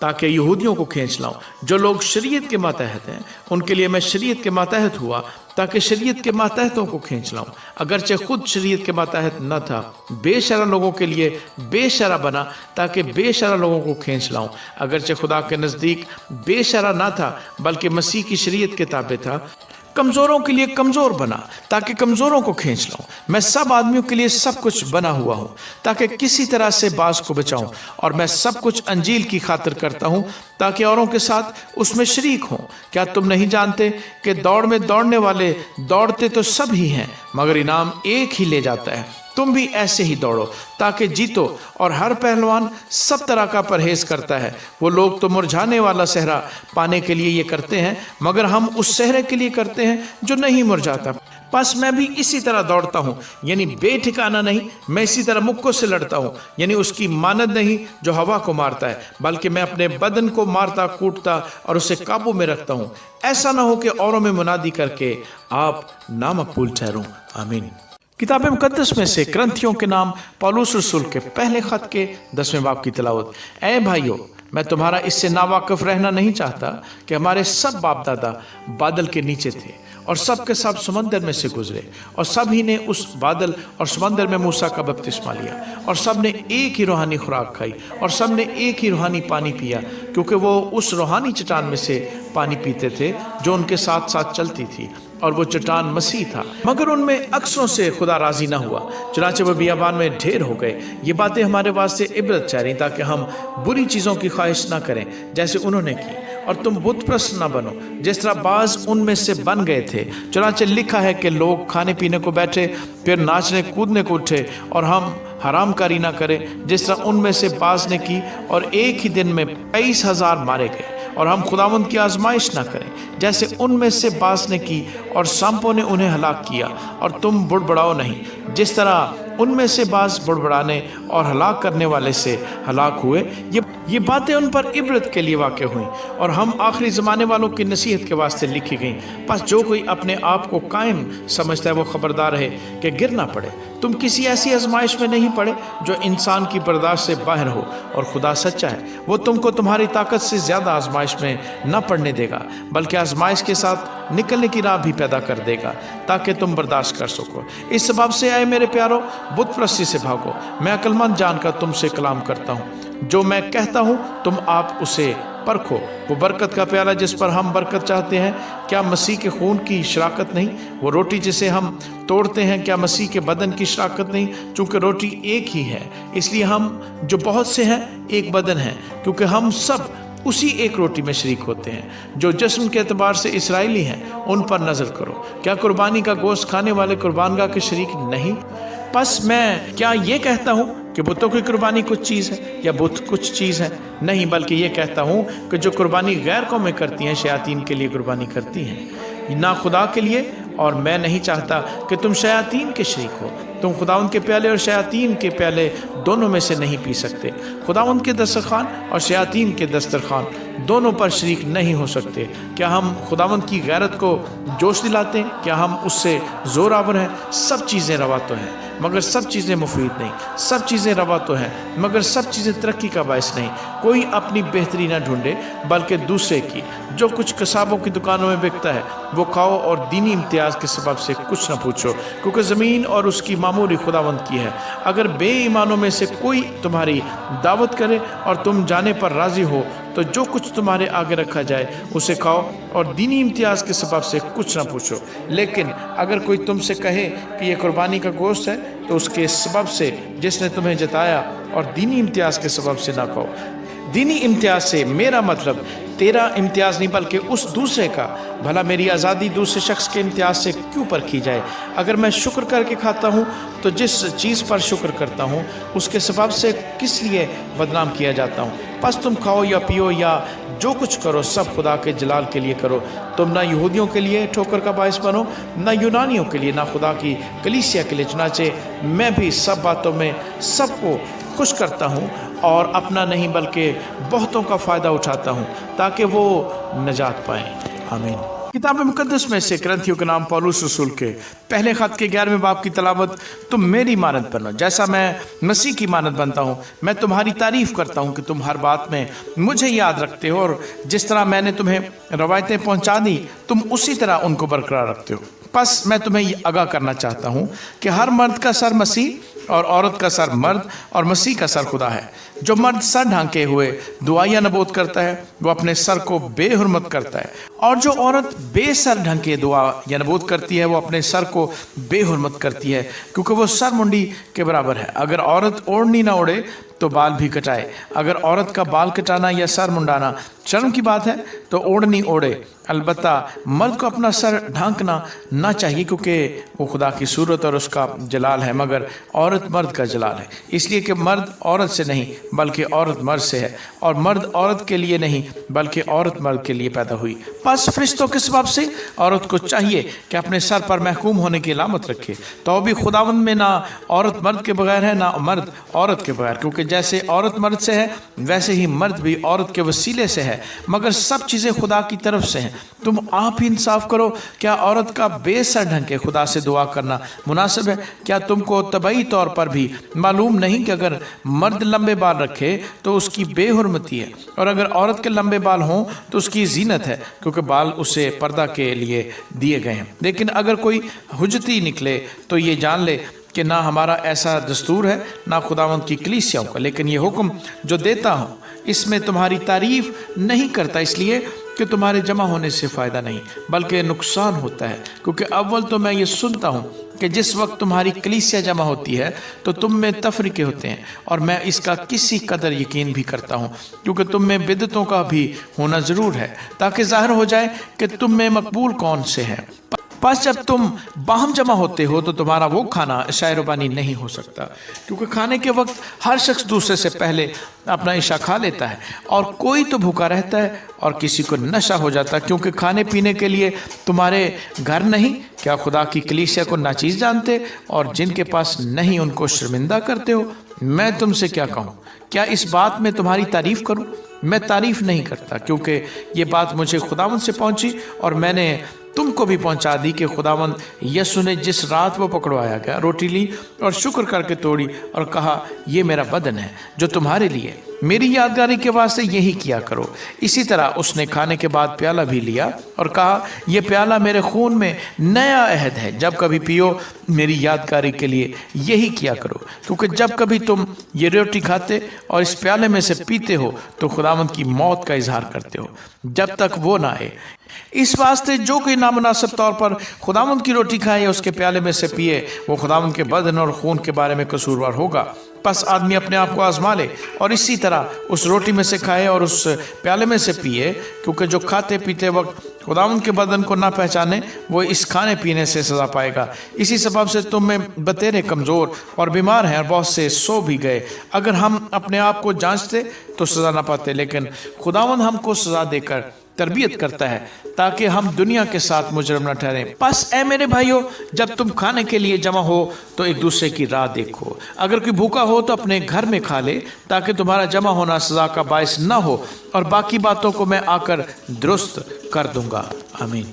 تاکہ یہودیوں کو کھینچ لاؤں۔ جو لوگ شریعت کے ماتحت ہیں ان کے لیے میں شریعت کے ماتحت ہوا تاکہ شریعت کے ماتحتوں کو کھینچ لاؤں۔ اگرچہ خود شریعت کے ماتحت نہ تھا، بے شرع لوگوں کے لیے بے شرع بنا تاکہ بے شرع لوگوں کو کھینچ لاؤں۔ اگرچہ خدا کے نزدیک بے شرع نہ تھا بلکہ مسیح کی شریعت کے تابع تھا، کمزوروں کے لیے کمزور بنا تاکہ کمزوروں کو کھینچ لاؤں۔ میں سب آدمیوں کے لیے سب کچھ بنا ہوا ہوں تاکہ کسی طرح سے بعض کو بچاؤں، اور میں سب کچھ انجیل کی خاطر کرتا ہوں تاکہ اوروں کے ساتھ اس میں شریک ہوں۔ کیا تم نہیں جانتے کہ دوڑ میں دوڑنے والے دوڑتے تو سب ہی ہیں، مگر انعام ایک ہی لے جاتا ہے؟ تم بھی ایسے ہی دوڑو تاکہ جیتو، اور ہر پہلوان سب طرح کا پرہیز کرتا ہے۔ وہ لوگ تو مرجھانے والا صحرا پانے کے لیے یہ کرتے ہیں، مگر ہم اس صحرے کے لیے کرتے ہیں جو نہیں مرجھاتا۔ پس میں بھی اسی طرح دوڑتا ہوں، یعنی بے ٹھکانہ نہیں۔ میں اسی طرح مکوں سے لڑتا ہوں، یعنی اس کی مانند نہیں جو ہوا کو مارتا ہے، بلکہ میں اپنے بدن کو مارتا کوٹتا اور اسے قابو میں رکھتا ہوں، ایسا نہ ہو کہ اوروں میں منادی کر کے آپ نامقبول ٹھہروں۔ آمین۔ کتاب مقدس میں سے کرنتھیوں کے نام پولس رسول کے پہلے خط کے 10ویں باب کی تلاوت۔ اے بھائیو، میں تمہارا اس سے ناواقف رہنا نہیں چاہتا کہ ہمارے سب باپ دادا بادل کے نیچے تھے، اور سب کے سب سمندر میں سے گزرے، اور سب ہی نے اس بادل اور سمندر میں موسیٰ کا بپتسمہ لیا، اور سب نے ایک ہی روحانی خوراک کھائی، اور سب نے ایک ہی روحانی پانی پیا، کیونکہ وہ اس روحانی چٹان میں سے پانی پیتے تھے جو ان کے ساتھ ساتھ چلتی تھی، اور وہ چٹان مسیح تھا۔ مگر ان میں اکثروں سے خدا راضی نہ ہوا، چنانچہ وہ بیابان میں ڈھیر ہو گئے۔ یہ باتیں ہمارے واسطے عبرت ٹھہریں تاکہ ہم بری چیزوں کی خواہش نہ کریں جیسے انہوں نے کی، اور تم بت پرست نہ بنو جس طرح بعض ان میں سے بن گئے تھے۔ چنانچہ لکھا ہے کہ لوگ کھانے پینے کو بیٹھے، پھر ناچنے کودنے کو اٹھے، اور ہم حرام کاری نہ کریں جس طرح ان میں سے بعض نے کی، اور ایک ہی دن میں 22,000 مارے گئے۔ اور ہم خداوند کی آزمائش نہ کریں جیسے ان میں سے بعض نے کی، اور سانپوں نے انہیں ہلاک کیا، اور تم بڑبڑاؤ نہیں جس طرح ان میں سے بعض بڑبڑانے اور ہلاک کرنے والے سے ہلاک ہوئے۔ یہ باتیں ان پر عبرت کے لیے واقع ہوئیں، اور ہم آخری زمانے والوں کی نصیحت کے واسطے لکھی گئیں۔ پس جو کوئی اپنے آپ کو قائم سمجھتا ہے وہ خبردار ہے کہ گر نہ پڑے۔ تم کسی ایسی آزمائش میں نہیں پڑے جو انسان کی برداشت سے باہر ہو، اور خدا سچا ہے، وہ تم کو تمہاری طاقت سے زیادہ آزمائش میں نہ پڑنے دے گا، بلکہ آزمائش کے ساتھ نکلنے کی راہ بھی پیدا کر دے گا تاکہ تم برداشت کر سکو۔ اس سبب سے اے میرے پیارو، بت پرستی سے بھاگو۔ میں عقل مند جان کر تم سے کلام کرتا ہوں، جو میں کہتا ہوں تم آپ اسے پرکھو۔ وہ برکت کا پیالہ جس پر ہم برکت چاہتے ہیں، کیا مسیح کے خون کی شراکت نہیں؟ وہ روٹی جسے ہم توڑتے ہیں، کیا مسیح کے بدن کی شراکت نہیں؟ چونکہ روٹی ایک ہی ہے، اس لیے ہم جو بہت سے ہیں ایک بدن ہیں، کیونکہ ہم سب اسی ایک روٹی میں شریک ہوتے ہیں۔ جو جسم کے اعتبار سے اسرائیلی ہیں ان پر نظر کرو، کیا قربانی کا گوشت کھانے والے قربان گاہ کے شریک نہیں؟ پس میں کیا یہ کہتا ہوں کہ بتوں کی قربانی کچھ چیز ہے یا بت کچھ چیز ہے؟ نہیں، بلکہ یہ کہتا ہوں کہ جو قربانی غیر قومیں کرتی ہیں شیاطین کے لیے قربانی کرتی ہیں، نہ خدا کے لیے، اور میں نہیں چاہتا کہ تم شیاطین کے شریک ہو۔ तुम खुदावंद के प्याले और शयातीन के प्याले दोनों में से नहीं पी सकते। खुदावंद के दस्तरखान और शयातीन के दस्तरखान दोनों पर शरीक नहीं हो सकते। क्या हम खुदावंद की गैरत को जोश दिलाते हैं? क्या हम उससे जोर आवर हैं? सब चीज़ें रवा तो हैं मगर सब चीज़ें मुफीद नहीं, सब चीज़ें रवा तो हैं मगर सब चीज़ें तरक्की का बायस नहीं। कोई अपनी बेहतरी ना ढूंढे बल्कि दूसरे की। जो कुछ कसाबों की दुकानों में बिकता है वो खाओ और दीनी इम्तियाज़ के सबब से कुछ ना पूछो, क्योंकि ज़मीन और उसकी मामूरी खुदावंद की है। अगर बेईमानों में से कोई तुम्हारी दावत करे और तुम जाने पर राज़ी हो तो जो कुछ तुम्हारे आगे रखा जाए उसे खाओ और दीनी इम्तियाज़ के सबब से कुछ ना पूछो। लेकिन अगर कोई तुमसे कहे कि ये कुर्बानी का गोश्त है तो उसके सबब से जिसने तुम्हें जताया और दीनी इम्तियाज़ के सबब से ना खाओ। दीनी इम्तियाज़ से मेरा मतलब तेरा इम्तियाज़ नहीं बल्कि उस दूसरे का। भला मेरी आज़ादी दूसरे शख्स के इम्तियाज़ से क्यों परखी जाए? अगर मैं शुक्र करके खाता हूँ तो जिस चीज़ पर शुक्र करता हूँ उसके सबब से किस लिए बदनाम किया जाता हूँ? बस तुम खाओ या पियो या जो कुछ करो सब खुदा के जलाल के लिए करो। तुम ना यहूदियों के लिए ठोकर का बायस बनो, ना यूनानियों के लिए, ना खुदा की कलीसिया के लिए। चुनाचे मैं भी सब बातों में सबको खुश करता हूँ और अपना नहीं बल्कि बहुतों का फ़ायदा उठाता हूँ ताकि वो नजात पाएँ। आमीन। किताब मुकद्दस में से करंथियों के नाम पौलुस रसूल के पहले खत के 11वें बाब की तलावत। तुम मेरी मानद बनो जैसा मैं मसीह की मानद बनता हूँ। मैं तुम्हारी तारीफ़ करता हूँ कि तुम हर बात में मुझे याद रखते हो और जिस तरह मैंने तुम्हें रवायतें पहुँचा दी तुम उसी तरह उनको बरकरार रखते हो। बस मैं तुम्हें ये आगाह करना चाहता हूँ कि हर मर्द का सर मसीह और औरत का सर मर्द और मसीह का सर खुदा है। जो मर्द सर ढांके हुए दुआया नबूत करता है वो अपने सर को बेहुरमत करता है, और जो औरत बेसर ढंग दुआ या नबूत करती है वो अपने सर को बेहुरमत करती है, क्योंकि वो सर मुंडी के बराबर है। अगर औरत ओढ़नी ना ओढ़े तो बाल भी कटाए। अगर औरत का बाल कटाना या सर मुंडाना शर्म की बात है तो ओढ़नी ओढ़े। अलबत्ता मर्द को अपना सर ढांकना ना चाहिए क्योंकि वो खुदा की सूरत और उसका जलाल है, मगर औरत मर्द का जलाल है। इसलिए कि मर्द औरत से नहीं बल्कि औरत मर्द से है, और मर्द औरत के लिए नहीं बल्कि औरत मर्द के लिए पैदा हुई। बस फरिश्तों के सबब से औरत को चाहिए कि अपने सर पर महकूम होने की अलामत रखे। तो भी खुदावंद में ना औरत मर्द के बगैर है ना मर्द औरत के बगैर, क्योंकि जैसे औरत मर्द से है वैसे ही मर्द भी औरत के वसीले से है, मगर सब चीज़ें खुदा की तरफ से हैं। तुम आप ही इंसाफ करो। क्या औरत का बेसर ढंग के खुदा से दुआ करना मुनासिब है? क्या तुमको तबई तौर पर भी मालूम नहीं कि अगर मर्द लंबे बाल रखे तो उसकी बेहुरमती है, और अगर औरत के लंबे बाल हों तो उसकी जीनत है, क्योंकि बाल उसे पर्दा के लिए दिए गए हैं। लेकिन अगर कोई हुज्जती निकले तो ये जान ले कि ना हमारा ऐसा दस्तूर है ना खुदावंद की कलीसियाओं का, लेकिन ये हुक्म जो देता हूँ इसमें तुम्हारी तारीफ नहीं करता, इसलिए कि तुम्हारे जमा होने से फ़ायदा नहीं बल्कि नुकसान होता है। क्योंकि अव्वल तो मैं ये सुनता हूँ कि जिस वक्त तुम्हारी कलीसिया जमा होती है तो तुम में तफरीके होते हैं, और मैं इसका किसी कदर यकीन भी करता हूँ, क्योंकि तुम में बिदतों का भी होना ज़रूर है, ताकि ज़ाहिर हो जाए कि तुम में मकबूल कौन से हैं। बस जब तुम बाहम जमा होते हो तो तुम्हारा वो खाना शायरबानी नहीं हो सकता, क्योंकि खाने के वक्त हर शख्स दूसरे से पहले अपना इशा खा लेता है, और कोई तो भूखा रहता है और किसी को नशा हो जाता है। क्योंकि खाने पीने के लिए तुम्हारे घर नहीं, क्या खुदा की कलीसिया को नाचीज़ जानते, और जिनके पास नहीं उनको शर्मिंदा करते हो। मैं तुमसे क्या कहूँ? क्या इस बात में तुम्हारी तारीफ़ करूँ? मैं तारीफ़ नहीं करता, क्योंकि ये बात मुझे खुदावंद से पहुँची और मैंने तुमको भी पहुंचा दी कि खुदावंद यीशु ने जिस रात वो पकड़वाया गया रोटी ली और शुक्र करके तोड़ी और कहा, ये मेरा बदन है जो तुम्हारे लिए, मेरी यादगारी के वास्ते यही किया करो। इसी तरह उसने खाने के बाद प्याला भी लिया और कहा, यह प्याला मेरे खून में नया अहद है, जब कभी पियो मेरी यादगारी के लिए यही किया करो। क्योंकि जब कभी तुम ये रोटी खाते और इस प्याले में से पीते हो तो खुदावंद की मौत का इजहार करते हो जब तक वो ना आए। इस वास्ते जो कोई नामुनासिब तौर पर खुदावंद की रोटी खाए या उसके प्याले में से पिए वो खुदावंद के बदन और खून के बारे में कसूरवार होगा। बस आदमी अपने आप को आजमा ले और इसी तरह उस रोटी में से खाए और उस प्याले में से पिए, क्योंकि जो खाते पीते वक्त खुदावंद के बदन को ना पहचाने वो इस खाने पीने से सज़ा पाएगा। इसी सबब से तुम में बतेरे कमज़ोर और बीमार हैं और बहुत से सो भी गए। अगर हम अपने आप को जांचते तो सज़ा ना पाते, लेकिन खुदावंद हमको सज़ा देकर तरबियत करता है ताकि हम दुनिया के साथ मुजरम न ठहरें। बस ए मेरे भाइयों, जब तुम खाने के लिए जमा हो तो एक दूसरे की राह देखो। अगर कोई भूखा हो तो अपने घर में खा ले ताकि तुम्हारा जमा होना सजा का बायस न हो, और बाकी बातों को मैं आकर दुरुस्त कर दूंगा। आमीन।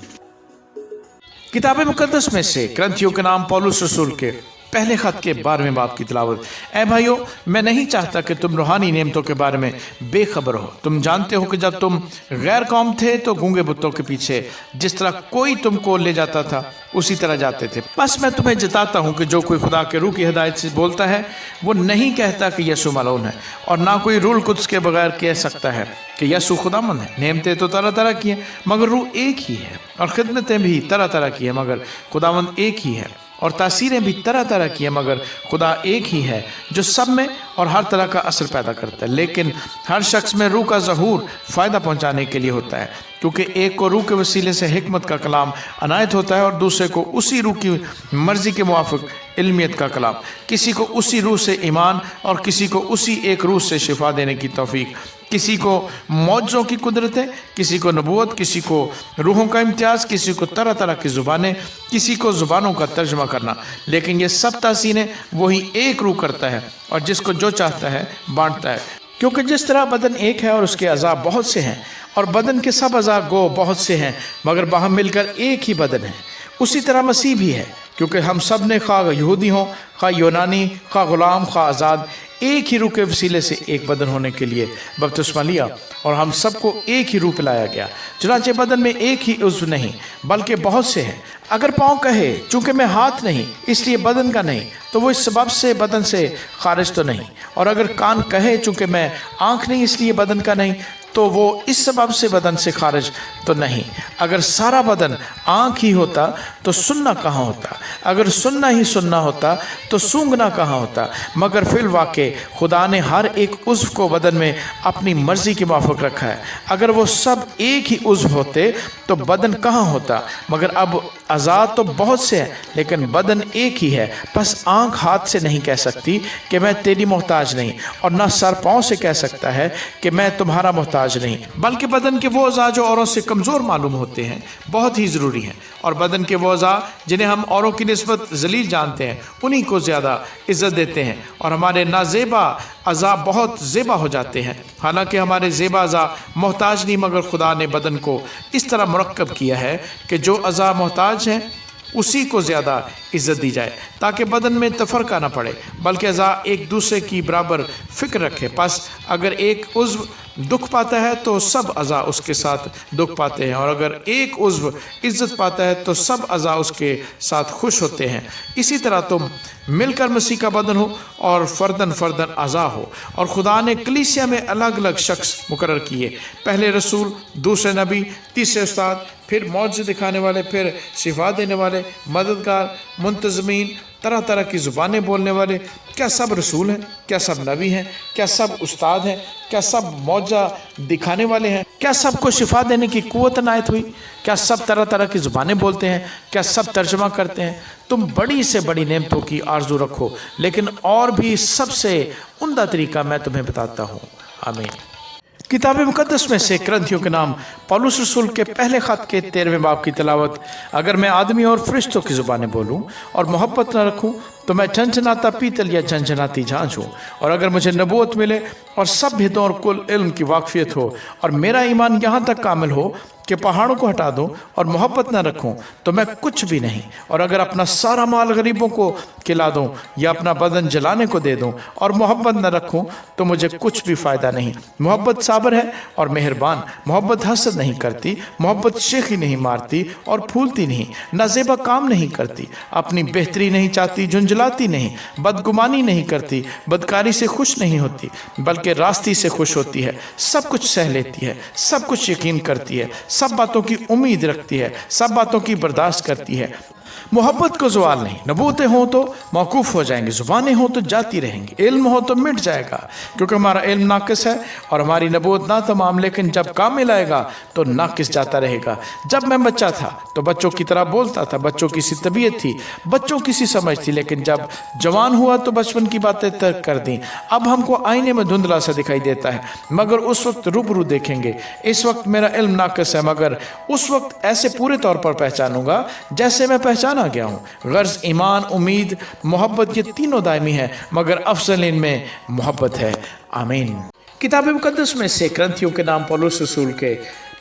किताब मुकद्दस में से ग्रंथियों के नाम पौलुस रसूल के पहले खत के 12वें बाब की तिलावत। ऐ भाइयों, मैं नहीं चाहता कि तुम रूहानी नेमतों के बारे में बेखबर हो। तुम जानते हो कि जब तुम गैर कौम थे तो गूंगे बुतों के पीछे जिस तरह कोई तुमको ले जाता था उसी तरह जाते थे। बस मैं तुम्हें जताता हूँ कि जो कोई खुदा के रूह की हिदायत से बोलता है वो नहीं कहता कि यसू मलऊन है, और ना कोई रूह कुद्स के बगैर कह सकता है कि यसू खुदामंद है। नेमतें तो तरह तरह की हैं मगर रूह एक ही है, और खिदमतें भी तरह तरह की हैं मगर खुदावंद एक ही है, और तासीरें भी तरह तरह की हैं मगर खुदा एक ही है जो सब में और हर तरह का असर पैदा करता है। लेकिन हर शख्स में रूह का ज़हूर फ़ायदा पहुंचाने के लिए होता है, क्योंकि एक को रूह के वसीले से हिकमत का कलाम अनायत होता है और दूसरे को उसी रूह की मर्ज़ी के मुवाफ़िक इल्मियत का कलाम, किसी को उसी रूह से ईमान और किसी को उसी एक रूह से शिफा देने की तौफीक, किसी को मौजों की कुदरतें, किसी को नबूवत, किसी को रूहों का इम्तियाज़, किसी को तरह तरह की ज़ुबानें, किसी को ज़ुबानों का तर्जमा करना। लेकिन ये सब तासीरें वही एक रूह करता है और जिसको जो चाहता है बांटता है। क्योंकि जिस तरह बदन एक है और उसके अज़ा बहुत से हैं, और बदन के सब अज़ा गो बहुत से हैं मगर बाहम मिलकर एक ही बदन है, उसी तरह मसीह भी है। क्योंकि हम सब ने खा यहूदी हों, खा यूनानी, खा ग़ुलाम, खा आज़ाद, एक ही रूह के वसीले से एक बदन होने के लिए बपतिस्मा लिया, और हम सबको एक ही रूह पिलाया गया। चुनांचे बदन में एक ही उज़्व नहीं बल्कि बहुत से हैं। अगर पाँव कहे चूँकि मैं हाथ नहीं इसलिए बदन का नहीं, तो वो इस सबब से बदन से खारिज तो नहीं। और अगर कान कहे चूँकि मैं आँख नहीं इसलिए बदन का नहीं, तो वो इस सबब से बदन से खारिज तो नहीं। अगर सारा बदन आँख ही होता तो सुनना कहाँ होता, अगर सुनना ही सुनना होता तो सूंघना कहाँ होता। मगर फिल वाक़े खुदा ने हर एक उज़्व को बदन में अपनी मर्ज़ी के मुवाफ़िक रखा है। अगर वो सब एक ही उज़्व होते तो बदन कहाँ होता। मगर अब आज़ाद तो बहुत से हैं लेकिन बदन एक ही है। बस आँख हाथ से नहीं कह सकती कि मैं तेरी मोहताज नहीं, और न सर पाँव से कह सकता है कि मैं तुम्हारा मोहताज नहीं, बल्कि बदन के वो अज़ा जो औरों से कमज़ोर मालूम होते हैं बहुत ही ज़रूरी हैं, और बदन के वो अज़ा जिन्हें हम औरों की निस्बत ज़लील जानते हैं उन्हीं को ज़्यादा इज़्ज़त देते हैं, और हमारे नाज़ेबा अज़ा बहुत ज़ेबा हो जाते हैं। हालांकि हमारे ज़ेबा अज़ा मोहताज नहीं, मगर खुदा ने बदन को इस तरह मुरक्कब किया है कि जो अज़ा मोहताज हैं उसी को ज़्यादा इज़्ज़त दी जाए, ताकि बदन में तफ़रका न पड़े बल्कि अज़ा एक दूसरे की बराबर फ़िक्र रखे। बस अगर एक उज़्व दुख पाता है तो सब अज़ा उसके साथ दुख पाते हैं, और अगर एक उज़्व इज़्ज़त पाता है तो सब अज़ा उसके साथ खुश होते हैं। इसी तरह तुम मिलकर मसीह का बदन हो और फ़र्दन फ़र्दन अज़ा हो। और खुदा ने कलीसिया में अलग अलग शख्स मुकर्रर किए, पहले रसूल, दूसरे नबी, तीसरे उस्ताद, फिर मौजज़े दिखाने वाले, फिर शिफा देने वाले, मददगार, मुंतज़मीन, तरह तरह की ज़ुबानें बोलने वाले। क्या सब रसूल हैं? क्या सब नबी हैं? क्या सब उस्ताद हैं? क्या सब मौजा दिखाने वाले हैं? क्या सबको शिफा देने की कुव्वत अनायत हुई? क्या सब तरह तरह की ज़ुबानें बोलते हैं? क्या सब तर्जमा करते हैं? तुम बड़ी से बड़ी नेमतों की आरज़ू रखो, लेकिन और भी सबसे उम्दा तरीका मैं तुम्हें बताता हूँ। आमीन। किताब मुकद्दस में से ग्रंथियों के नाम पौलुस रसूल के पहले ख़त के 13वें बाब की तिलावत। अगर मैं आदमी और फरिश्तों की ज़ुबानें बोलूँ और मोहब्बत न रखूँ तो मैं झंझनाता पीतल या झंझनाती झांझ हूँ। और अगर मुझे नबूवत मिले और सब भेदों और कुल इल्म की वाकफियत हो, और मेरा ईमान यहाँ तक कामिल हो कि पहाड़ों को हटा दूँ, और मोहब्बत न रखूँ तो मैं कुछ भी नहीं। और अगर अपना सारा माल गरीबों को खिला दूँ या अपना बदन जलाने को दे दूँ और मोहब्बत न रखूँ तो मुझे कुछ भी फ़ायदा नहीं। मोहब्बत साबर है और मेहरबान, मोहब्बत हसद नहीं करती, मोहब्बत शेखी नहीं मारती और फूलती नहीं, नाज़ेबा काम नहीं करती, अपनी बेहतरी नहीं चाहती, झुंझलाती नहीं, बदगुमानी नहीं करती, बदकारी से खुश नहीं होती बल्कि रास्ती से खुश होती है, सब कुछ सह लेती है, सब कुछ यकीन करती है, सब बातों की उम्मीद रखती है, सब बातों की बर्दाश्त करती है। मोहब्बत को ज़वाल नहीं, नबूतें हों तो मौकूफ़ हो जाएंगी, ज़ुबानें हों तो जाती रहेंगी, इल्म हो तो मिट जाएगा क्योंकि हमारा इल्म नाकिस है और हमारी नबूत ना तमाम, लेकिन जब कामिल आएगा तो नाकिस जाता रहेगा। जब मैं बच्चा था तो बच्चों की तरह बोलता था, बच्चों की सी तबीयत थी, बच्चों की सी समझ थी, लेकिन जब जवान हुआ तो बचपन की बातें तर्क कर दी। अब हमको आईने में धुंधला सा दिखाई देता है, मगर उस वक्त रूबरू देखेंगे। इस वक्त मेरा इल्म नाकिस है, मगर उस वक्त ऐसे पूरे तौर पर पहचानूंगा जैसे मैं पहचाना गया हूँ। गर्ज, ईमान, उम्मीद, मोहब्बत, ये तीनों दायमी हैं, मगर अफजल इनमें मोहब्बत है। आमीन। किताब मुकद्दस में से ग्रंथियों के नाम पौलुस रसूल के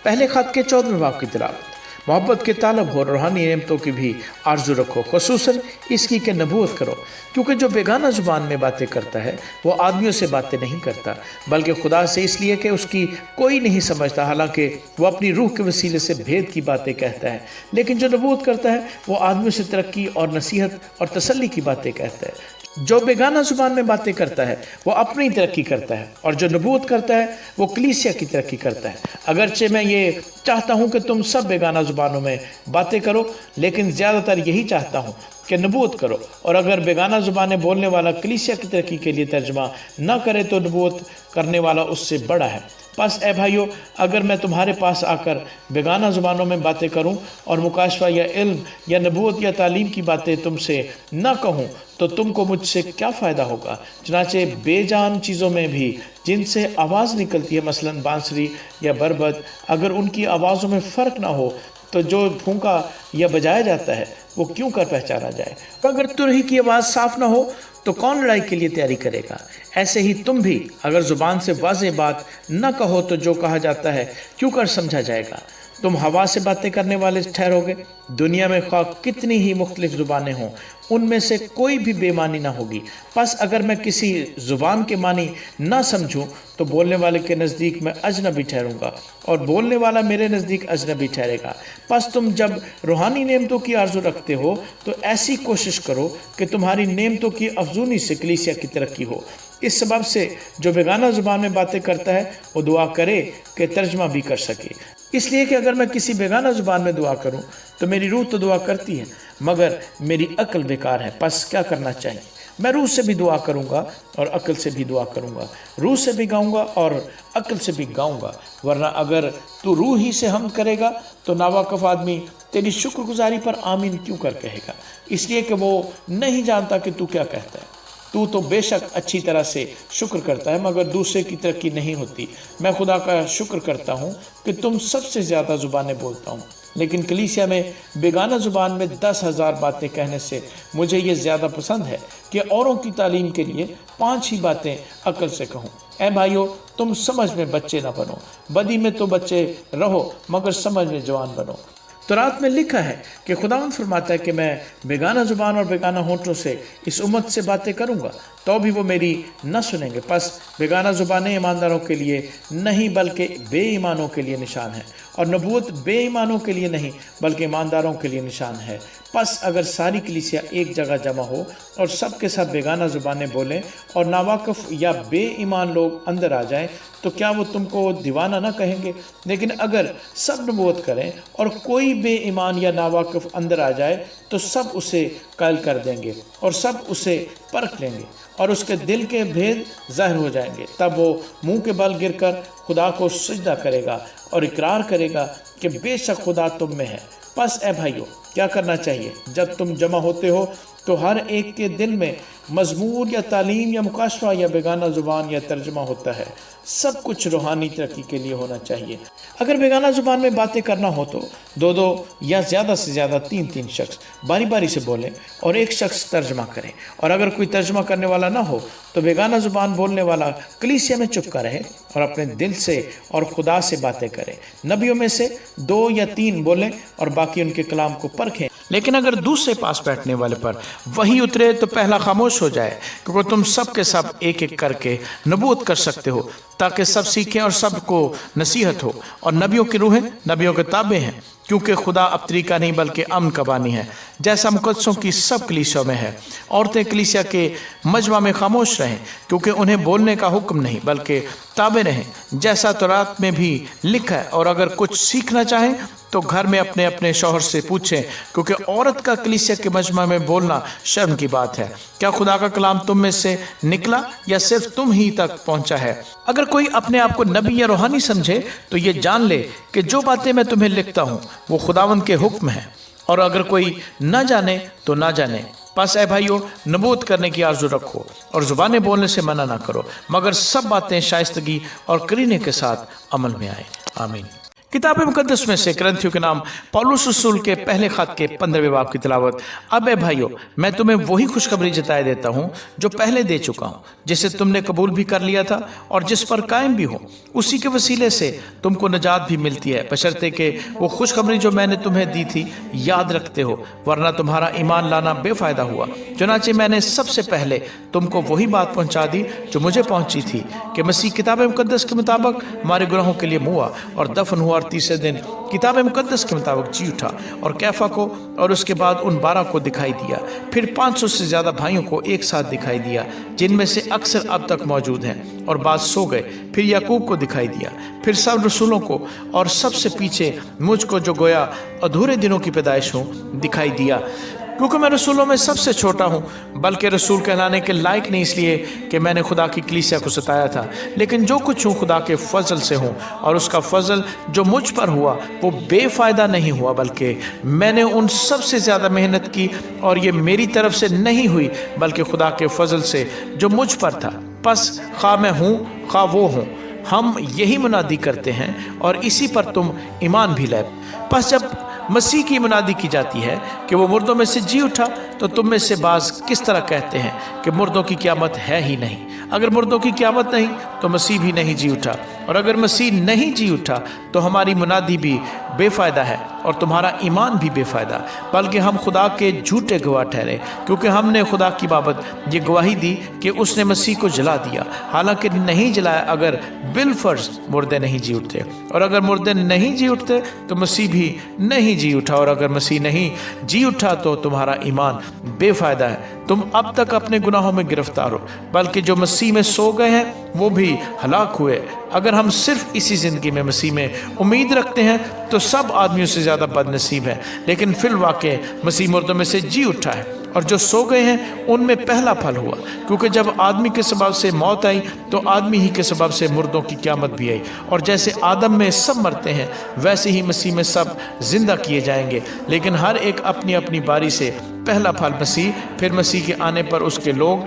पहले खत के 14वें बाब की तिलावत। मोहब्बत के तालब हो, रूहानी नेमतों की भी आरजू रखो, खुसूसन इसकी के नबूवत करो, क्योंकि जो बेगाना ज़ुबान में बातें करता है वो आदमियों से बातें नहीं करता बल्कि खुदा से, इसलिए कि उसकी कोई नहीं समझता, हालांकि वो अपनी रूह के वसीले से भेद की बातें कहता है। लेकिन जो नबूवत करता है वो आदमियों से तरक्की और नसीहत और तसल्ली की बातें कहता है। जो बेगाना ज़ुबान में बातें करता है वो अपनी तरक्की करता है, और जो नबूवत करता है वो कलीसिया की तरक्की करता है। अगरचे मैं ये चाहता हूँ कि तुम सब बेगाना ज़ुबानों में बातें करो, लेकिन ज़्यादातर यही चाहता हूँ कि नबूवत करो। और अगर बेगाना ज़ुबानें बोलने वाला कलीसिया की तरक्की के लिए तर्जमा न करे तो नबूवत करने वाला उससे बड़ा है। बस ए भाइयों, अगर मैं तुम्हारे पास आकर बेगाना ज़ुबानों में बातें करूं और मुकाशफा या इल्म या नबूवत या तालीम की बातें तुमसे न कहूं तो तुमको मुझसे क्या फ़ायदा होगा। चनाचे बेजान चीज़ों में भी जिनसे आवाज़ निकलती है, मसलन बांसुरी या बरबत, अगर उनकी आवाज़ों में फ़र्क ना हो तो जो फूंका या बजाया जाता है वो क्यों कर पहचाना जाए। अगर तुरही की आवाज़ साफ़ ना हो तो कौन लड़ाई के लिए तैयारी करेगा। ऐसे ही तुम भी अगर ज़ुबान से वाज़ेह बात न कहो तो जो कहा जाता है क्यों कर समझा जाएगा। तुम हवा से बातें करने वाले ठहरोगे। दुनिया में ख्वाह कितनी ही मुख्तलिफ ज़ुबानें हों, उनमें से कोई भी बेमानी ना होगी। बस अगर मैं किसी ज़ुबान के मानी ना समझूं तो बोलने वाले के नज़दीक मैं अजनबी ठहरूंगा और बोलने वाला मेरे नज़दीक अजनबी ठहरेगा। बस तुम जब रूहानी नेमतों की आरज़ू रखते हो तो ऐसी कोशिश करो कि तुम्हारी नेमतों की अफजूनी से कलीसिया की तरक्की हो। इस सबब से जो बेगाना ज़ुबान में बातें करता है वो दुआ करे कि तर्जमा भी कर सके। इसलिए कि अगर मैं किसी बेगाना ज़ुबान में दुआ करूं तो मेरी रूह तो दुआ करती है मगर मेरी अक्ल बेकार है। बस क्या करना चाहिए? मैं रूह से भी दुआ करूंगा और अक्ल से भी दुआ करूंगा, रूह से भी गाऊंगा और अक्ल से भी गाऊंगा। वरना अगर तू रूह ही से हम करेगा तो नावाकफ आदमी तेरी शुक्रगुजारी पर आमीन क्यों कर कहेगा, इसलिए कि वो नहीं जानता कि तू क्या कहता है। तू तो बेशक अच्छी तरह से शुक्र करता है मगर दूसरे की तरक्की नहीं होती। मैं खुदा का शुक्र करता हूँ कि तुम सबसे ज़्यादा ज़ुबानें बोलता हूँ, लेकिन कलीसिया में बेगाना ज़ुबान में 10,000 बातें कहने से मुझे ये ज़्यादा पसंद है कि औरों की तालीम के लिए 5 ही बातें अक्ल से कहूँ। ऐ भाइयों, तुम समझ में बच्चे ना बनो, बदी में तो बच्चे रहो मगर समझ में जवान बनो। तो रात में लिखा है कि खुदावंद फरमाता है कि मैं बेगाना ज़ुबान और बेगाना होंठों से इस उम्मत से बातें करूंगा तो भी वो मेरी न सुनेंगे। बस बेगाना ज़ुबानें ईमानदारों के लिए नहीं बल्कि बेईमानों के लिए निशान है, और नबूवत बेईमानों के लिए नहीं बल्कि ईमानदारों के लिए निशान है। बस अगर सारी कलीसिया एक जगह जमा हो और सब के सब बेगाना ज़ुबानें बोलें और नावाकफ या बेईमान लोग अंदर आ जाएं तो क्या वो तुमको दीवाना ना कहेंगे? लेकिन अगर सब नबूवत करें और कोई बेईमान या नावाकफ अंदर आ जाए तो सब उसे कायल कर देंगे और सब उसे परख लेंगे और उसके दिल के भेद ज़ाहिर हो जाएंगे। तब वो मुंह के बल गिरकर खुदा को सजदा करेगा और इकरार करेगा कि बेशक खुदा तुम में है। बस ए भाइयों, क्या करना चाहिए? जब तुम जमा होते हो तो हर एक के दिल में मजमूर या तालीम या मुकाशफा या बेगाना ज़ुबान या तर्जमा होता है। सब कुछ रूहानी तरक्की के लिए होना चाहिए। अगर बेगाना ज़ुबान में बातें करना हो तो 2-2 या ज़्यादा से ज़्यादा 3-3 शख्स बारी बारी से बोलें और एक शख्स तर्जमा करें। और अगर कोई तर्जमा करने वाला ना हो तो बेगाना ज़ुबान बोलने वाला कलीसिया में चुपका रहे और अपने दिल से और खुदा से बातें करें। नबियों में से 2 या 3 बोलें और बाकी उनके कलाम को परखें। लेकिन अगर दूसरे पास बैठने वाले पर वही उतरे तो पहला खामोश हो जाए, क्योंकि तुम सब के सब एक एक करके नबूवत कर सकते हो ताकि सब सीखें और सबको नसीहत हो। और नबियों की रूहें नबियों के ताबे हैं क्योंकि खुदा अब तरीका नहीं बल्कि अमन का बानी है, जैसा मुकद्दसों की सब कलीसियाओं में है। औरतें कलीसिया के मजमा में खामोश रहें, क्योंकि उन्हें बोलने का हुक्म नहीं बल्कि ताबे रहें, जैसा तौरात में भी लिखा है। और अगर कुछ सीखना चाहें तो घर में अपने अपने शौहर से पूछें, क्योंकि औरत का कलीसिया के मजमा में बोलना शर्म की बात है। क्या खुदा का कलाम तुम में से निकला या सिर्फ तुम ही तक पहुंचा है? अगर कोई अपने आप को नबी या रूहानी समझे तो ये जान ले कि जो बातें मैं तुम्हें लिखता हूँ वो खुदावंद के हुक्म है। और अगर कोई न जाने तो ना जाने। बस ऐ भाइयों, नबूवत करने की आरज़ू रखो और ज़ुबानें बोलने से मना ना करो, मगर सब बातें शाइस्तगी और करीने के साथ अमल में आए। आमीन। किताब मुकद्दस में से करंथियों के नाम पौलुस रसूल के पहले खत के 15वें बाब की तिलावत। अब ए भाइयों, मैं तुम्हें वही खुशखबरी जताए देता हूँ जो पहले दे चुका हूँ, जिसे तुमने कबूल भी कर लिया था और जिस पर कायम भी हो। उसी के वसीले से तुमको नजात भी मिलती है, बशर्ते कि वो खुशखबरी जो मैंने तुम्हें दी थी याद रखते हो, वरना तुम्हारा ईमान लाना बेफायदा हुआ। चुनाचे मैंने सबसे पहले तुमको वही बात पहुँचा दी जो मुझे पहुँची थी, कि मसीह किताब मुकद्दस के मुताबिक हमारे गुनाहों के लिए मुआ और दफन हुआ, और तीसरे दिन किताब मुकद्दस के मुताबिक जी उठा, और कैफा को और उसके बाद उन 12 को दिखाई दिया। फिर 500 से ज़्यादा भाइयों को एक साथ दिखाई दिया, जिनमें से अक्सर अब तक मौजूद हैं और बाद सो गए। फिर याकूब को दिखाई दिया, फिर सब रसूलों को, और सबसे पीछे मुझको जो गोया अधूरे दिनों की पैदाइश हूँ दिखाई दिया। क्योंकि मैं रसूलों में सबसे छोटा हूँ, बल्कि रसूल कहलाने के लायक नहीं इसलिए कि मैंने खुदा की कलीसिया को सताया था, लेकिन जो कुछ हूँ खुदा के फजल से हूँ। और उसका फजल जो मुझ पर हुआ वो बेफ़ायदा नहीं हुआ, बल्कि मैंने उन सबसे ज़्यादा मेहनत की, और ये मेरी तरफ से नहीं हुई बल्कि खुदा के फजल से जो मुझ पर था। बस खा मैं हूँ खा वो हूँ, हम यही मुनादी करते हैं और इसी पर तुम ईमान भी लाए। बस जब मसीह की मुनादी की जाती है कि वो मुर्दों में से जी उठा, तो तुम में से बाज किस तरह कहते हैं कि मुर्दों की क़यामत है ही नहीं। अगर मुर्दों की क़यामत नहीं तो मसीह भी नहीं जी उठा, और अगर मसीह नहीं जी उठा तो हमारी मुनादी भी बेफ़ायदा है और तुम्हारा ईमान भी बेफ़ायदा, बल्कि हम खुदा के झूठे गवाह ठहरे। क्योंकि हमने खुदा की बाबत ये गवाही दी कि उसने मसीह को जला दिया, हालांकि नहीं जलाया अगर बिलफर्ज मुर्दे नहीं जी उठते। और अगर मुर्दे नहीं जी उठते तो मसीह भी नहीं जी उठा, और अगर मसीह नहीं जी उठा तो तुम्हारा ईमान बेफ़ायदा है, तुम अब तक अपने गुनाहों में गिरफ्तार हो। बल्कि जो मसीह में सो गए हैं वो भी हलाक हुए। अगर हम सिर्फ इसी ज़िंदगी में मसीह में उम्मीद रखते हैं तो सब आदमियों से ज़्यादा बदनसीब हैं, लेकिन फिल वाक़े मसीह मुर्दों में से जी उठा है, और जो सो गए हैं उनमें पहला फल हुआ। क्योंकि जब आदमी के सबब से मौत आई तो आदमी ही के सबब से मुर्दों की क़यामत भी आई। और जैसे आदम में सब मरते हैं वैसे ही मसीह में सब जिंदा किए जाएंगे, लेकिन हर एक अपनी अपनी बारी से। पहला फल मसीह, फिर मसीह के आने पर उसके लोग,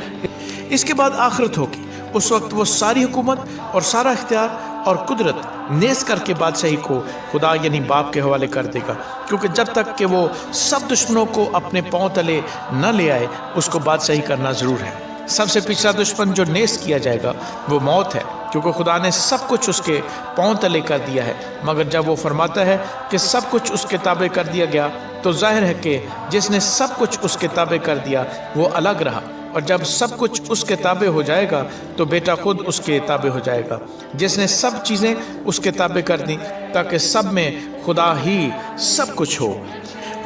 इसके बाद आखिरत होगी। उस वक्त वो सारी हुकूमत और सारा इख्तियार और कुदरत नेस करके बादशाही को खुदा यानी बाप के हवाले कर देगा। क्योंकि जब तक कि वो सब दुश्मनों को अपने पांव तले न ले आए उसको बादशाही करना ज़रूर है। सबसे पिछला दुश्मन जो नेस किया जाएगा वो मौत है, क्योंकि खुदा ने सब कुछ उसके पांव तले कर दिया है। मगर जब वो फरमाता है कि सब कुछ उसके ताबे कर दिया गया, तो जाहिर है कि जिसने सब कुछ उसके ताबे कर दिया वो अलग रहा, और जब सब कुछ उसके ताबे हो जाएगा तो बेटा खुद उसके ताबे हो जाएगा, जिसने सब चीज़ें उसके ताबे कर दी, ताकि सब में खुदा ही सब कुछ हो।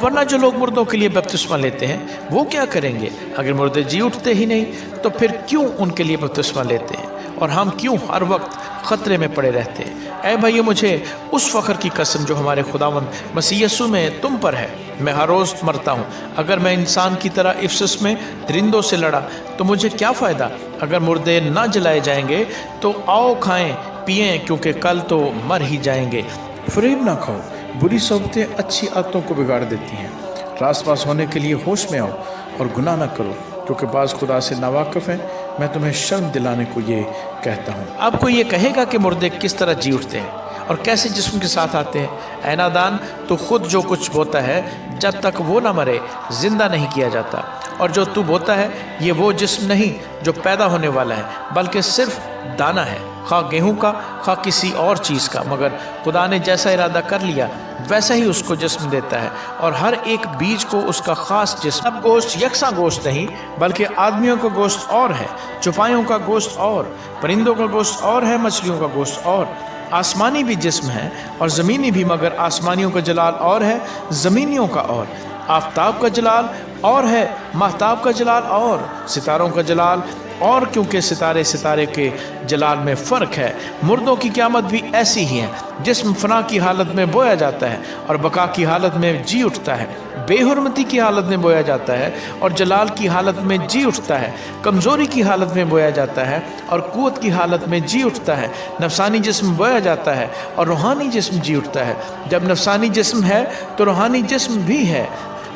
वरना जो लोग मुर्दों के लिए बपतिस्मा लेते हैं वो क्या करेंगे? अगर मुर्दे जी उठते ही नहीं तो फिर क्यों उनके लिए बपतिस्मा लेते हैं, और हम क्यों हर वक्त ख़तरे में पड़े रहते हैं? ऐ भाइयों, मुझे उस फ़ख्र की कसम जो हमारे खुदावंद मसीह यीशु में तुम पर है, मैं हर रोज़ मरता हूँ। अगर मैं इंसान की तरह इफ्सस में दरिंदों से लड़ा तो मुझे क्या फ़ायदा? अगर मुर्दे ना जलाए जाएंगे तो आओ खाएं पिएं, क्योंकि कल तो मर ही जाएंगे। फरेब ना खाओ, बुरी सोबतें अच्छी आदतों को बिगाड़ देती हैं। रास पास होने के लिए होश में आओ और गुनाह न करो, क्योंकि बाज़ खुदा से नावाकिफ़ हैं। मैं तुम्हें शर्म दिलाने को ये कहता हूँ। अब कोई ये कहेगा कि मुर्दे किस तरह जी उठते हैं और कैसे जिस्म के साथ आते हैं? ऐ नादान, तो खुद जो कुछ बोता है जब तक वो ना मरे जिंदा नहीं किया जाता। और जो तू बोता है ये वो जिस्म नहीं जो पैदा होने वाला है, बल्कि सिर्फ दाना है, खा गेहूं का खा किसी और चीज़ का। मगर खुदा ने जैसा इरादा कर लिया वैसा ही उसको जिस्म देता है, और हर एक बीज को उसका ख़ास जिस्म। अब गोश्त यकसा गोश्त नहीं, बल्कि आदमियों का गोश्त और है, चौपाइयों का गोश्त और, परिंदों का गोश्त और है, मछलियों का गोश्त और। आसमानी भी जिस्म है और ज़मीनी भी, मगर आसमानियों का जलाल और है, ज़मीनियों का और। आफताब का जलाल और है, महताब का जलाल और, सितारों का जलाल और, क्योंकि सितारे सितारे के जलाल में फ़र्क है। मुर्दों की क़यामत भी ऐसी ही है। जिस्म फना की हालत में बोया जाता है और बका की हालत में जी उठता है। बेहुरमती की हालत में बोया जाता है और जलाल की हालत में जी उठता है। कमज़ोरी की हालत में बोया जाता है और क़ुव्वत की हालत में जी उठता है। नफसानी जिस्म बोया जाता है और रूहानी जिस्म जी उठता है। जब नफसानी जिस्म है तो रूहानी जिस्म भी है।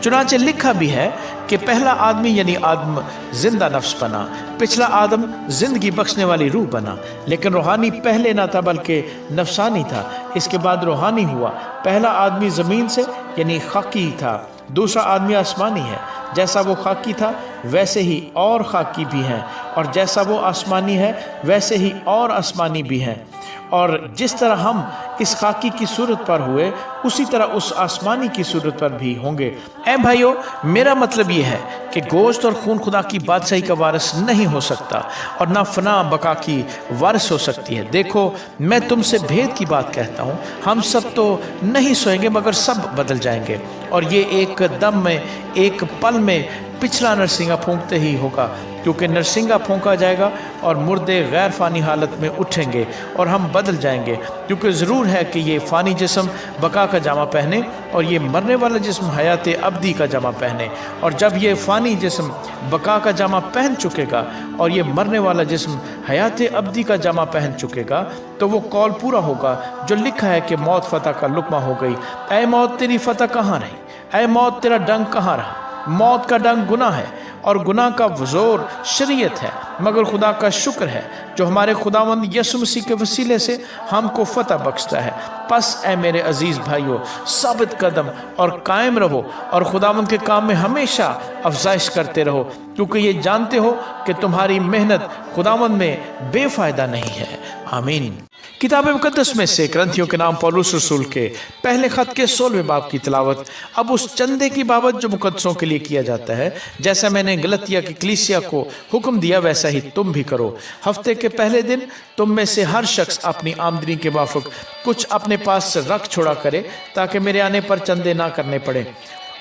चुनांचे लिखा भी है कि पहला आदमी यानी आदम जिंदा नफ्स बना, पिछला आदम ज़िंदगी बख्शने वाली रूह बना। लेकिन रूहानी पहले ना था बल्कि नफसानी था, इसके बाद रूहानी हुआ। पहला आदमी ज़मीन से यानी खाकी था, दूसरा आदमी आसमानी है। जैसा वो खाकी था वैसे ही और खाकी भी हैं, और जैसा वो आसमानी है वैसे ही और आसमानी भी हैं। और जिस तरह हम इस खाकी की सूरत पर हुए उसी तरह उस आसमानी की सूरत पर भी होंगे। ऐ भाइयों, मेरा मतलब ये है कि गोश्त और खून खुदा की बादशाही का वारिस नहीं हो सकता और ना फना बका की वारिस हो सकती है। देखो, मैं तुमसे भेद की बात कहता हूँ, हम सब तो नहीं सोएंगे मगर सब बदल जाएंगे। और ये एक दम में, एक पल में पिछला नरसिंगा फूंकते ही होगा, क्योंकि नरसिंगा फूंका जाएगा और मुर्दे गैर फ़ानी हालत में उठेंगे और हम बदल जाएंगे। क्योंकि ज़रूर है कि ये फ़ानी जिस्म बका का जामा पहने और ये मरने वाला जिस्म हयात अब्दी का जामा पहने। और जब ये फ़ानी जिस्म बका का जामा पहन चुकेगा और ये मरने वाला जिस्म हयात अब्दी का जामा पहन चुकेगा, तो वो कौल पूरा होगा जो लिखा है कि मौत फ़तह का लुक़मा हो गई। ऐ मौत तेरी फ़तह कहाँ रही? ऐ मौत तेरा डंक कहाँ रहा? मौत का डंक गुनाह है और गुनाह का ज़ोर शरीयत है, मगर खुदा का शुक्र है जो हमारे खुदावंद यीशु मसीह के वसीले से हमको फ़तह बख्शता है। पस ऐ मेरे अजीज़ भाइयों, साबित कदम और कायम रहो और खुदावंद के काम में हमेशा अफजाइश करते रहो, क्योंकि ये जानते हो कि तुम्हारी मेहनत खुदावंद में बेफ़ायदा नहीं है। आमीन। किताब मुकद्दस में से ग्रंथियों के नाम पौलुस रसूल के पहले ख़त के 16वें बाब की तिलावत। अब उस चंदे की बाबत जो मुकद्दसों के लिए किया जाता है, जैसा मैंने गलतिया की कलीसिया को हुक्म दिया वैसा ही तुम भी करो। हफ्ते के पहले दिन तुम में से हर शख्स अपनी आमदनी के माफक कुछ अपने पास रख छोड़ा करे, ताकि मेरे आने पर चंदे ना करने पड़े।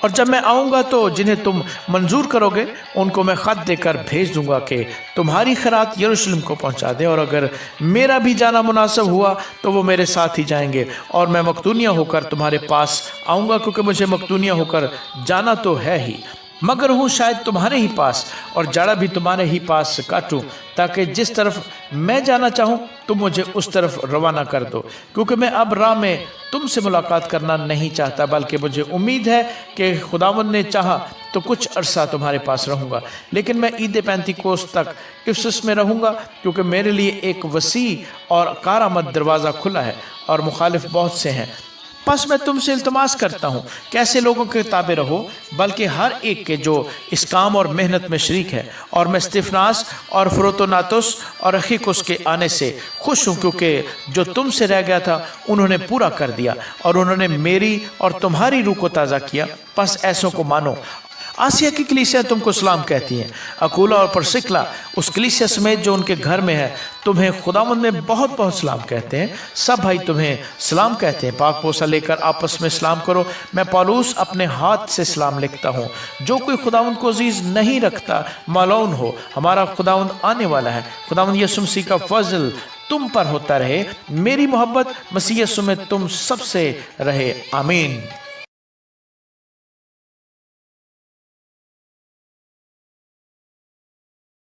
और जब मैं आऊँगा तो जिन्हें तुम मंजूर करोगे उनको मैं ख़त देकर भेज दूंगा कि तुम्हारी खैरात यरूशलेम को पहुँचा दें। और अगर मेरा भी जाना मुनासिब हुआ तो वो मेरे साथ ही जाएंगे और मैं मकदूनिया होकर तुम्हारे पास आऊँगा, क्योंकि मुझे मकदूनिया होकर जाना तो है ही, मगर हूँ शायद तुम्हारे ही पास और जाड़ा भी तुम्हारे ही पास काटूँ, ताकि जिस तरफ मैं जाना चाहूँ तुम मुझे उस तरफ रवाना कर दो। क्योंकि मैं अब राह में तुमसे मुलाकात करना नहीं चाहता, बल्कि मुझे उम्मीद है कि खुदावंद ने चाहा तो कुछ अरसा तुम्हारे पास रहूँगा। लेकिन मैं ईद पेंतीकोस्त तक इफिसस में रहूँगा, क्योंकि मेरे लिए एक वसी और कारामद दरवाज़ा खुला है और मुखालिफ बहुत से हैं। बस मैं तुमसे इल्तमास करता हूँ कि ऐसे लोगों के ताबे रहो, बल्कि हर एक के जो इस काम और मेहनत में शरीक है। और मैं स्तिफनास और फुरोतोनातुस और अखिकुस के आने से खुश हूँ, क्योंकि जो तुमसे रह गया था उन्होंने पूरा कर दिया और उन्होंने मेरी और तुम्हारी रूह को ताज़ा किया। बस ऐसों को मानो। आसिया की कलीसिया तुमको सलाम कहती हैं। अकूला और परसिकला उस कलीसिया समेत जो उनके घर में है तुम्हें खुदावंद में बहुत बहुत सलाम कहते हैं। सब भाई तुम्हें सलाम कहते हैं। पाक पोसा लेकर आपस में सलाम करो। मैं पौलुस अपने हाथ से सलाम लिखता हूँ। जो कोई खुदावंद को अजीज नहीं रखता मालून हो। हमारा खुदावंद आने वाला है। खुदावंद यीशु मसीह का फजल तुम पर होता रहे। मेरी मोहब्बत मसीह यीशु में तुम सबसे रहे। आमीन।